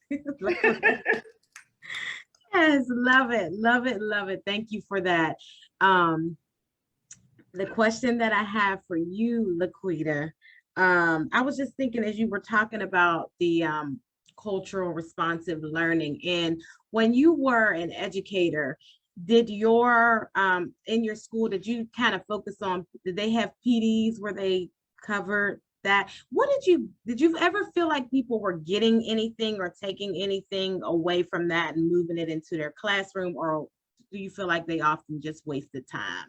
Yes, love it. Love it. Love it. Thank you for that. The question that I have for you, Laquita, I was just thinking as you were talking about the cultural responsive learning, and when you were an educator, did your in your school, did you kind of focus on, did they have PDs where they covered that? What did you ever feel like people were getting anything or taking anything away from that and moving it into their classroom, or do you feel like they often just wasted time?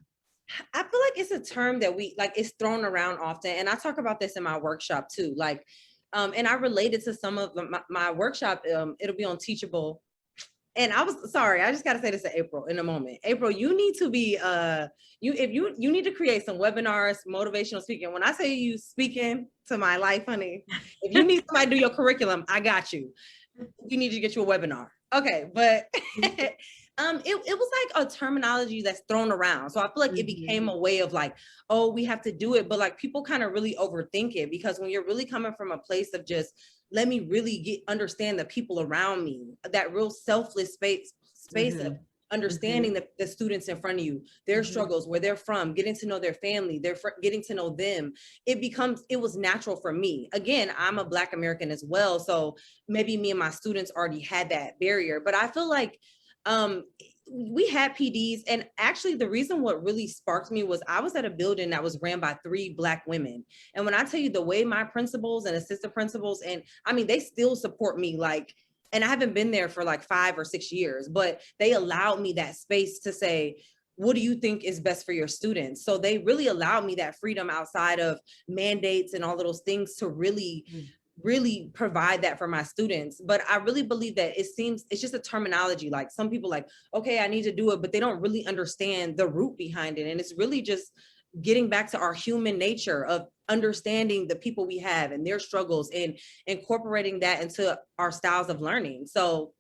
I feel like it's a term that it's thrown around often. And I talk about this in my workshop too. And I related to some of my workshop, it'll be on Teachable. And I was sorry, I just got to say this to April in a moment. April, you need to be, you need to create some webinars, motivational speaking. When I say you speaking to my life, honey, if you need somebody to do your curriculum, I got you. You need to get you a webinar. Okay, but it was like a terminology that's thrown around. So I feel like it became a way of like, oh, we have to do it. But like people kind of really overthink it, because when you're really coming from a place of just, let me really understand the people around me, that real selfless space of understanding the students in front of you, their struggles, where they're from, getting to know their family, getting to know them. It was natural for me. Again, I'm a Black American as well. So maybe me and my students already had that barrier, but I feel like we had PDs. And actually the reason what really sparked me was I was at a building that was ran by 3 Black women. And when I tell you the way my principals and assistant principals, and I mean, they still support me, and I haven't been there for like 5 or 6 years, but they allowed me that space to say, what do you think is best for your students? So they really allowed me that freedom outside of mandates and all of those things to really provide that for my students. But I really believe that it's just a terminology. Like some people like, okay, I need to do it, but they don't really understand the root behind it. And it's really just getting back to our human nature of understanding the people we have and their struggles and incorporating that into our styles of learning. So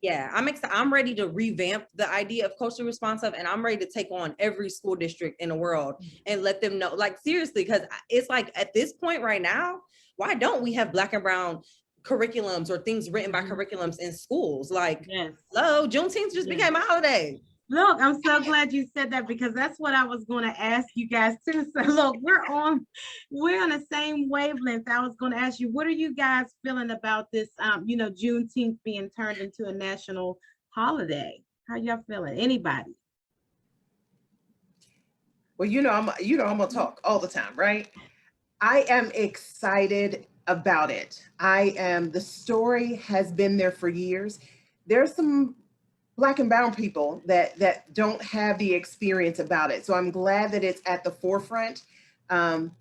yeah, I'm ready to revamp the idea of culturally responsive, and I'm ready to take on every school district in the world and let them know, like seriously, because it's like at this point right now, why don't we have Black and brown curriculums or things written by curriculums in schools. Like, Yes. hello, Juneteenth just became a holiday. Look, I'm so glad you said that, because that's what I was going to ask you guys too. So look, we're on the same wavelength. I was going to ask you, what are you guys feeling about this, Juneteenth being turned into a national holiday? How y'all feeling? Anybody? Well, I'm gonna talk all the time, right? I am excited about it. The story has been there for years. There's some Black and brown people that don't have the experience about it. So I'm glad that it's at the forefront. And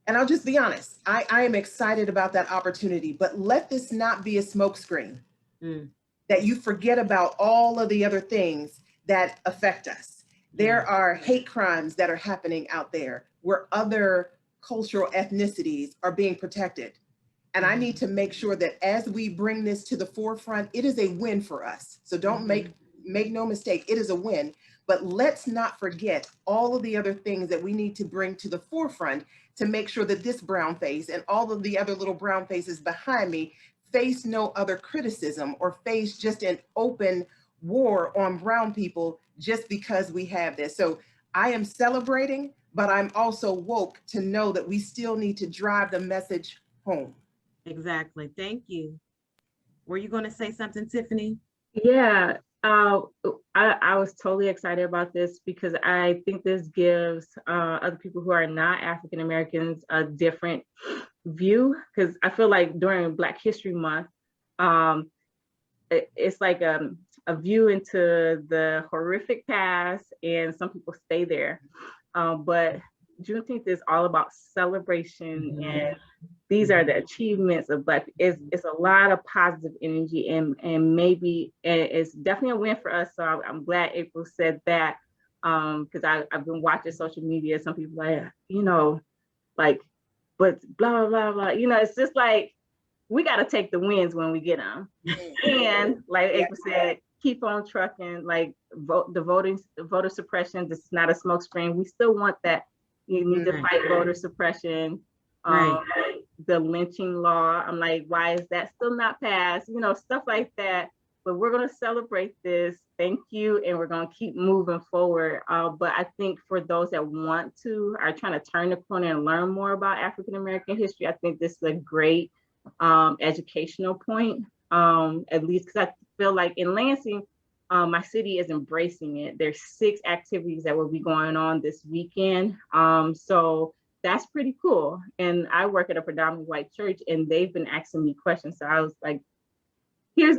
I'll just be honest, I am excited about that opportunity, but let this not be a smokescreen, that you forget about all of the other things that affect us. There are hate crimes that are happening out there where other cultural ethnicities are being protected. And I need to make sure that as we bring this to the forefront, it is a win for us. So don't make no mistake, it is a win. But let's not forget all of the other things that we need to bring to the forefront to make sure that this brown face and all of the other little brown faces behind me face no other criticism or face just an open war on brown people just because we have this. So I am celebrating, but I'm also woke to know that we still need to drive the message home. Exactly. Thank you. Were you going to say something, Tiffany? Yeah, I was totally excited about this because I think this gives other people who are not African Americans a different view. Because I feel like during Black History Month, it's like a view into the horrific past, and some people stay there. But Juneteenth is all about celebration, and these are the achievements of Black. It's a lot of positive energy, and maybe it's definitely a win for us. So I'm glad April said that, because I've been watching social media. Some people but blah blah blah. It's just like we got to take the wins when we get them, and like April said, keep on trucking. Like voter suppression. This is not a smokescreen. We still want that. You need to fight voter suppression. The lynching law. I'm like, why is that still not passed? Stuff like that. But we're going to celebrate this. Thank you. And we're going to keep moving forward. But I think for those that are trying to turn the corner and learn more about African American history, I think this is a great educational point. At least because I feel like in Lansing, my city is embracing it. There's 6 activities that will be going on this weekend. So that's pretty cool. And I work at a predominantly white church, and they've been asking me questions. So I was like,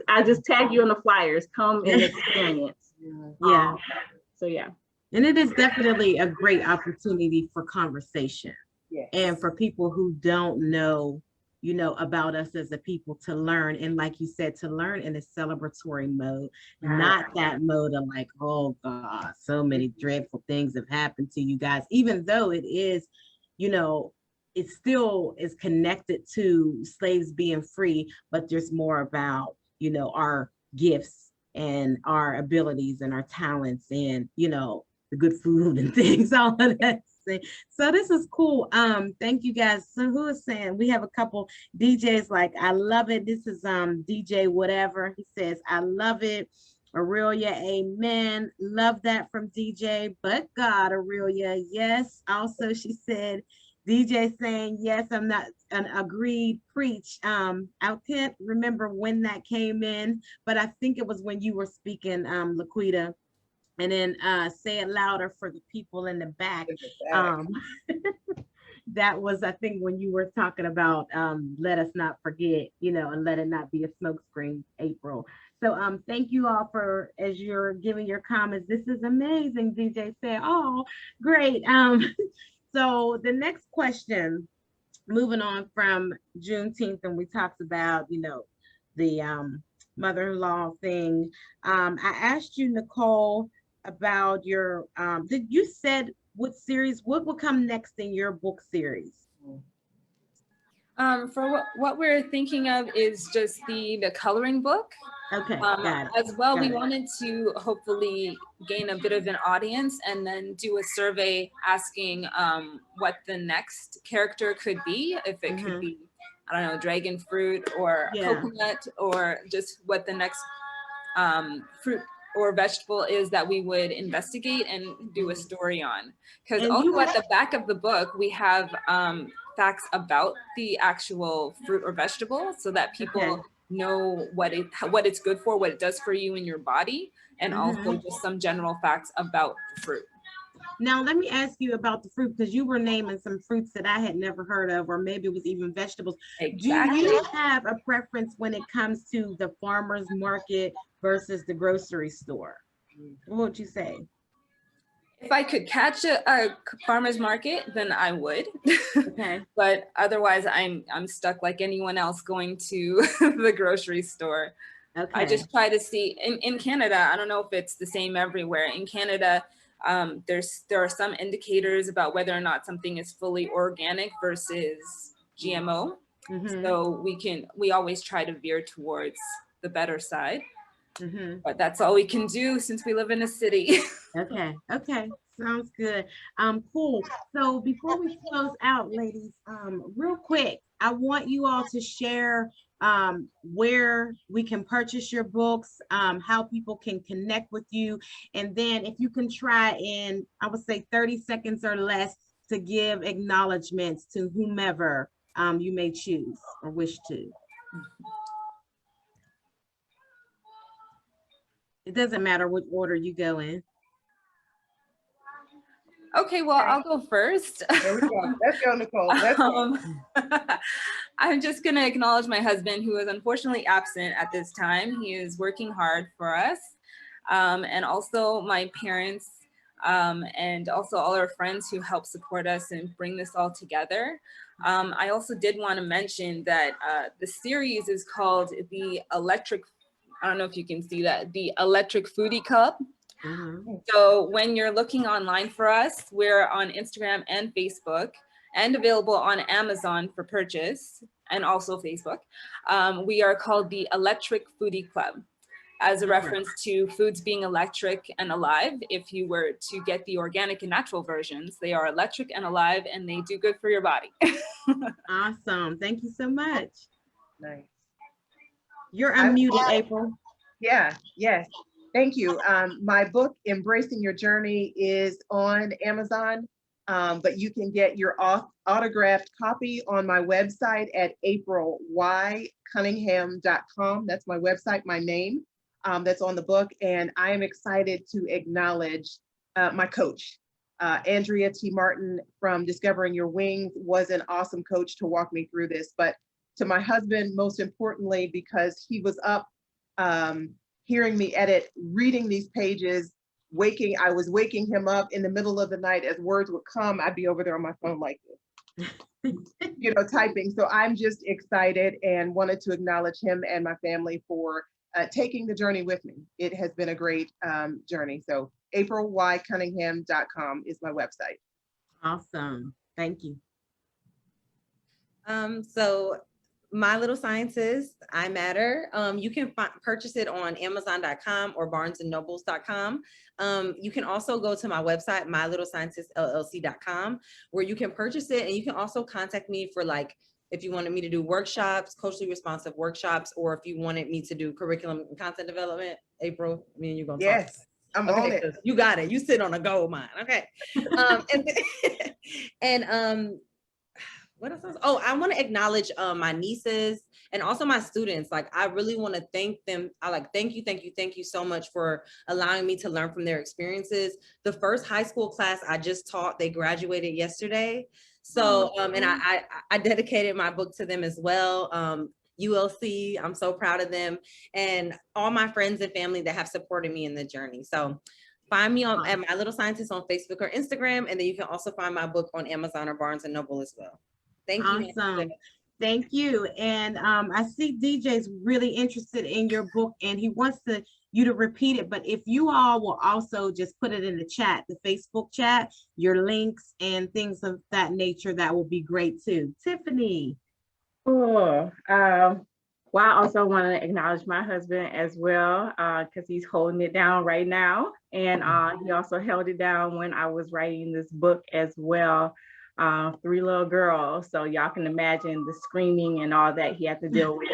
I just tag you on the flyers, come and experience. Yeah. So yeah. And it is definitely a great opportunity for conversation. Yes. And for people who don't know, about us as a people to learn. And like you said, to learn in a celebratory mode, not that mode of like, oh God, so many dreadful things have happened to you guys, even though it is, it still is connected to slaves being free, but there's more about, our gifts and our abilities and our talents and, the good food and things, all of that. So this is cool. Thank you guys. So who is saying, we have a couple DJs like, I love it. This is DJ whatever. He says, I love it. Aurelia, amen. Love that from DJ. But God, Aurelia, yes. Also, she said, DJ saying, yes, I'm not an agreed preach. I can't remember when that came in, but I think it was when you were speaking, Laquita. And then say it louder for the people in the back. That was, I think, when you were talking about let us not forget, and let it not be a smokescreen, April. So thank you all for, as you're giving your comments. This is amazing, DJ said. Oh, great. So the next question, moving on from Juneteenth, and we talked about, the mother-in-law thing. I asked you, Nicole, about your you said what will come next in your book series? For what we're thinking of is just the coloring book. Okay, got it. As well, we Got it. wanted to hopefully gain a bit of an audience and then do a survey asking what the next character could be, if it could be I don't know, dragon fruit or Yeah. coconut, or just what the next fruit or vegetable is that we would investigate and do a story on. Because And also you were, at the back of the book, we have facts about the actual fruit or vegetable so that people okay. know what it's good for, what it does for you in your body, and also Mhm. just some general facts about the fruit. Now, let me ask you about the fruit, because you were naming some fruits that I had never heard of, or maybe it was even vegetables. Exactly. Do you have a preference when it comes to the farmer's market versus the grocery store? What would you say? If I could catch a farmer's market, then I would. Okay. But otherwise, I'm stuck like anyone else going to the grocery store. Okay. I just try to see in Canada. I don't know if it's the same everywhere. In Canada, there are some indicators about whether or not something is fully organic versus GMO. Mhm. So we always try to veer towards the better side. Mhm. But that's all we can do since we live in a city. Okay. Okay. Sounds good. Cool. So before we close out, ladies, real quick, I want you all to share where we can purchase your books, how people can connect with you, and then if you can try in, I would say 30 seconds or less to give acknowledgments to whomever you may choose or wish to. It doesn't matter what order you go in. Okay, well, I'll go first. There we go. Let's go, Nicole. Let's go. I'm just going to acknowledge my husband, who is unfortunately absent at this time. He is working hard for us. And also my parents, and also all our friends who help support us and bring this all together. I also did want to mention that the series is called the Electric, I don't know if you can see that, the Electric Foodie Cup. So when you're looking online for us, we're on Instagram and Facebook, and available on Amazon for purchase, and also Facebook. We are called the Electric Foodie Club, as a reference to foods being electric and alive. If you were to get the organic and natural versions, they are electric and alive, and they do good for your body. Awesome. Thank you so much. Nice. You're unmuted, April. Yeah, yes. Thank you. My book, Embracing Your Journey, is on Amazon, but you can get your autographed copy on my website at aprily.cunningham.com. That's my website, my name, that's on the book. And I am excited to acknowledge my coach. Andrea T. Martin from Discovering Your Wings was an awesome coach to walk me through this. But to my husband, most importantly, because he was up hearing me edit, reading these pages, I was waking him up in the middle of the night as words would come. I'd be over there on my phone like this, typing. So I'm just excited and wanted to acknowledge him and my family for taking the journey with me. It has been a great journey. So aprily.cunningham.com is my website. Awesome. Thank you. So My Little Scientist, I Matter. You can purchase it on Amazon.com or BarnesandNobles.com. You can also go to my website, MyLittleScientistLLC.com, where you can purchase it, and you can also contact me for if you wanted me to do workshops, culturally responsive workshops, or if you wanted me to do curriculum and content development. April, me and you gonna talk. Yes, I'm on it. You got it. You sit on a gold mine. Okay. What else? Oh, I want to acknowledge my nieces and also my students. I really want to thank them. Thank you so much for allowing me to learn from their experiences. The first high school class I just taught, they graduated yesterday. So, and I dedicated my book to them as well. ULC, I'm so proud of them, and all my friends and family that have supported me in the journey. So find me at My Little Scientist on Facebook or Instagram, and then you can also find my book on Amazon or Barnes and Noble as well. Thank you. Awesome. Thank you. And I see DJ's really interested in your book, and he wants you to repeat it. But if you all will also just put it in the chat, the Facebook chat, your links and things of that nature, that will be great too. Tiffany. Cool. Well, I also want to acknowledge my husband as well, because he's holding it down right now. And he also held it down when I was writing this book as well. 3 little girls. So y'all can imagine the screaming and all that he had to deal with.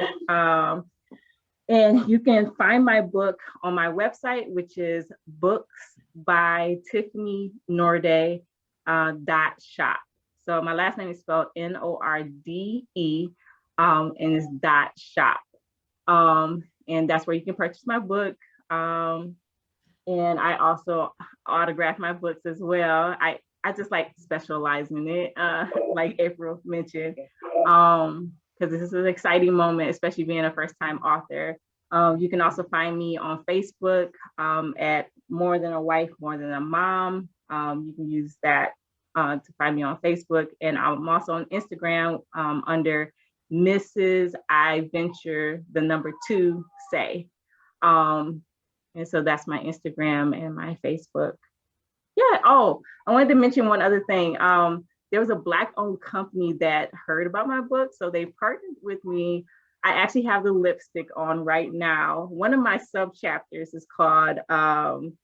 And you can find my book on my website, which is booksbytiffanynorday.shop. So my last name is spelled Norde, and it's .shop. And that's where you can purchase my book. And I also autograph my books as well. I just like specializing in it, like April mentioned, because this is an exciting moment, especially being a first-time author. You can also find me on Facebook at More Than a Wife, More Than a Mom. You can use that to find me on Facebook. And I'm also on Instagram under Mrs. I Venture the number 2 Say. And so that's my Instagram and my Facebook. Yeah. Oh, I wanted to mention one other thing. There was a Black-owned company that heard about my book, so they partnered with me. I actually have the lipstick on right now. One of my sub chapters is called Find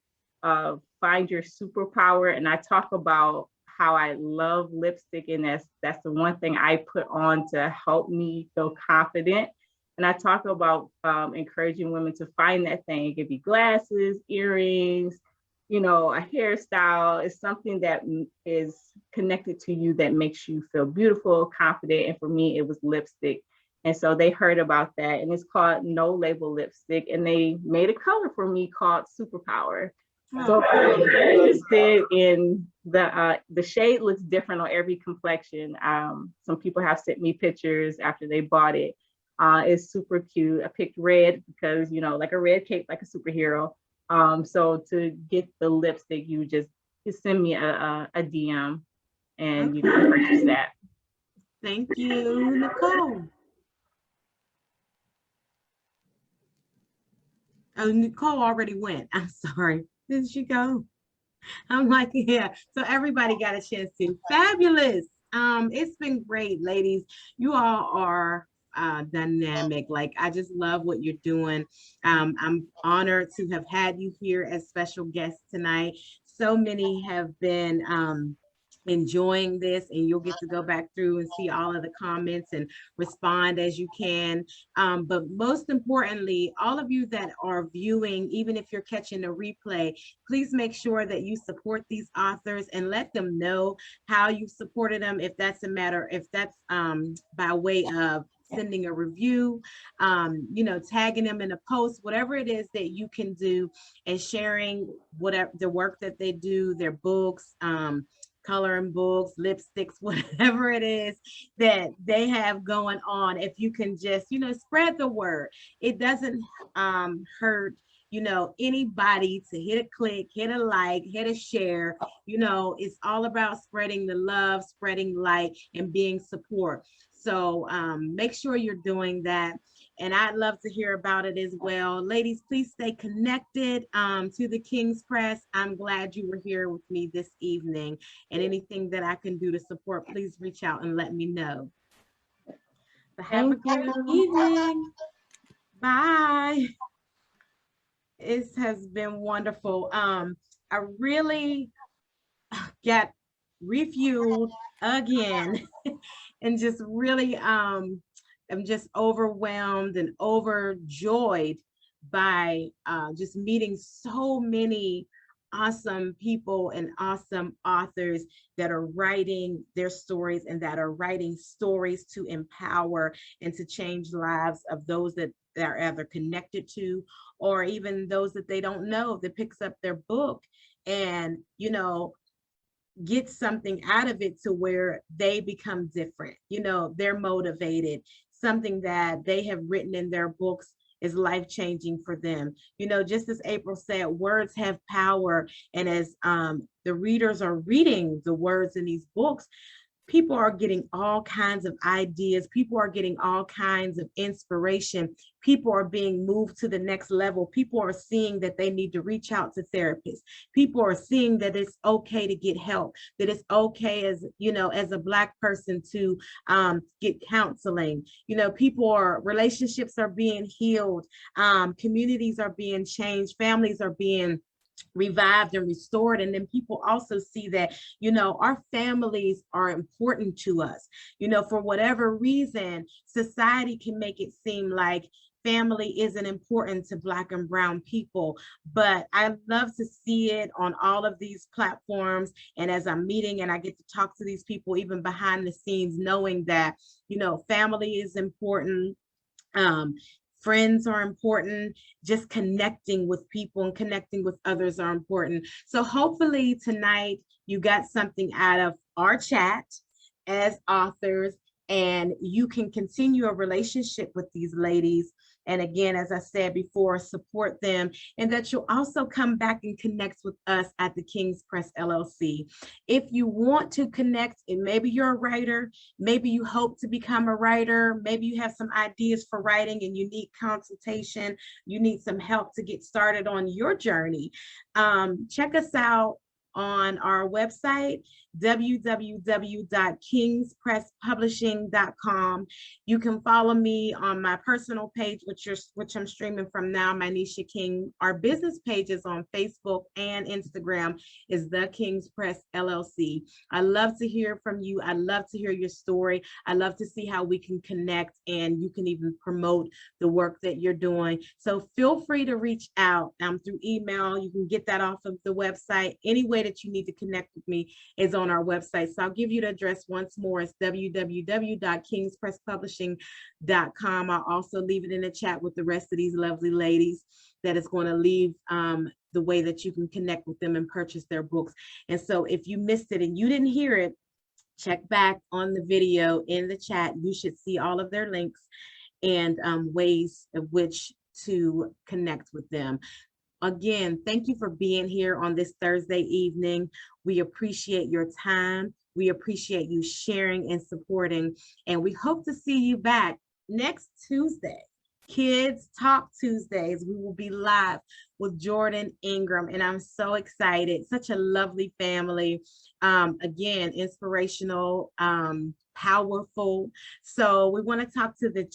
Your Superpower, and I talk about how I love lipstick, and that's the one thing I put on to help me feel confident. And I talk about encouraging women to find that thing. It could be glasses, earrings, you know, a hairstyle. Is something that is connected to you that makes you feel beautiful, confident. And for me, it was lipstick. And so they heard about that, and it's called No Label Lipstick. And they made a color for me called Superpower. So if you're interested in the shade, looks different on every complexion. Some people have sent me pictures after they bought it. It's super cute. I picked red because, you know, like a red cape, like a superhero. So to get the lipstick, you just send me a DM and you can purchase that. Thank you, Nicole. Oh, Nicole already went. I'm sorry. Did she go? I'm like, yeah. So everybody got a chance to. Fabulous. It's been great, ladies. You all are dynamic. Like, I just love what you're doing. I'm honored to have had you here as special guests tonight. So many have been enjoying this, and you'll get to go back through and see all of the comments and respond as you can. But most importantly, all of you that are viewing, even if you're catching a replay, please make sure that you support these authors and let them know how you supported them. If that's by way of sending a review, you know, tagging them in a post, whatever it is that you can do, and sharing whatever the work that they do, their books, coloring books, lipsticks, whatever it is that they have going on. If you can just, you know, spread the word. It doesn't hurt, you know, anybody to hit a click, hit a like, hit a share. You know, it's all about spreading the love, spreading light, and being support. So make sure you're doing that. And I'd love to hear about it as well. Ladies, please stay connected to the King's Press. I'm glad you were here with me this evening. And anything that I can do to support, please reach out and let me know. But have a great evening. Bye. It has been wonderful. I really got refueled again and just really I'm just overwhelmed and overjoyed by just meeting so many awesome people and awesome authors that are writing their stories and that are writing stories to empower and to change lives of those that they're either connected to, or even those that they don't know, that picks up their book and, you know, get something out of it to where they become different. You know, they're motivated. Something that they have written in their books is life-changing for them. You know, just as April said, words have power. And as the readers are reading the words in these books, people are getting all kinds of ideas. People are getting all kinds of inspiration. People are being moved to the next level. People are seeing that they need to reach out to therapists. People are seeing that it's okay to get help, that it's okay as, you know, as a Black person to get counseling. You know, relationships are being healed. Communities are being changed. Families are being revived and restored. And then people also see that, you know, our families are important to us. You know, for whatever reason, society can make it seem like family isn't important to Black and brown people, but I love to see it on all of these platforms. And as I'm meeting and I get to talk to these people, even behind the scenes, knowing that, you know, family is important. Um, Friends are important. Just connecting with people and connecting with others are important. So hopefully tonight you got something out of our chat as authors, and you can continue a relationship with these ladies. And again, as I said before, support them, and that you'll also come back and connect with us at the King's Press LLC. If you want to connect, and maybe you're a writer, maybe you hope to become a writer, maybe you have some ideas for writing and you need consultation, you need some help to get started on your journey, check us out on our website, www.kingspresspublishing.com. You can follow me on my personal page, which I'm streaming from now, Manisha King. Our business pages on Facebook and Instagram is The King's Press LLC. I love to hear from you. I love to hear your story. I love to see how we can connect, and you can even promote the work that you're doing. So feel free to reach out through email. You can get that off of the website. Any way that you need to connect with me is on our website. So I'll give you the address once more. It's www.kingspresspublishing.com. I'll also leave it in the chat with the rest of these lovely ladies that is going to leave the way that you can connect with them and purchase their books. And so if you missed it and you didn't hear it, check back on the video in the chat. You should see all of their links and ways of which to connect with them. Again, thank you for being here on this Thursday evening. We appreciate your time. We appreciate you sharing and supporting, and we hope to see you back next Tuesday. Kids Talk Tuesdays. We will be live with Jordan Ingram, and I'm so excited. Such a lovely family. Again, inspirational, powerful. So we want to talk to the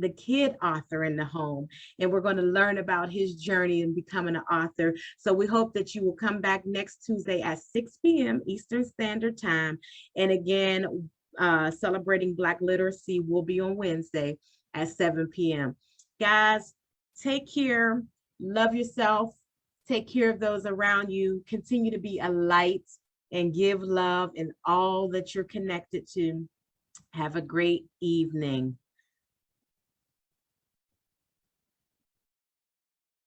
kid author in the home, and we're going to learn about his journey in becoming an author. So we hope that you will come back next Tuesday at 6 p.m. Eastern Standard Time. And again, Celebrating Black Literacy will be on Wednesday at 7 p.m. Guys, take care, love yourself, take care of those around you, continue to be a light and give love in all that you're connected to. Have a great evening.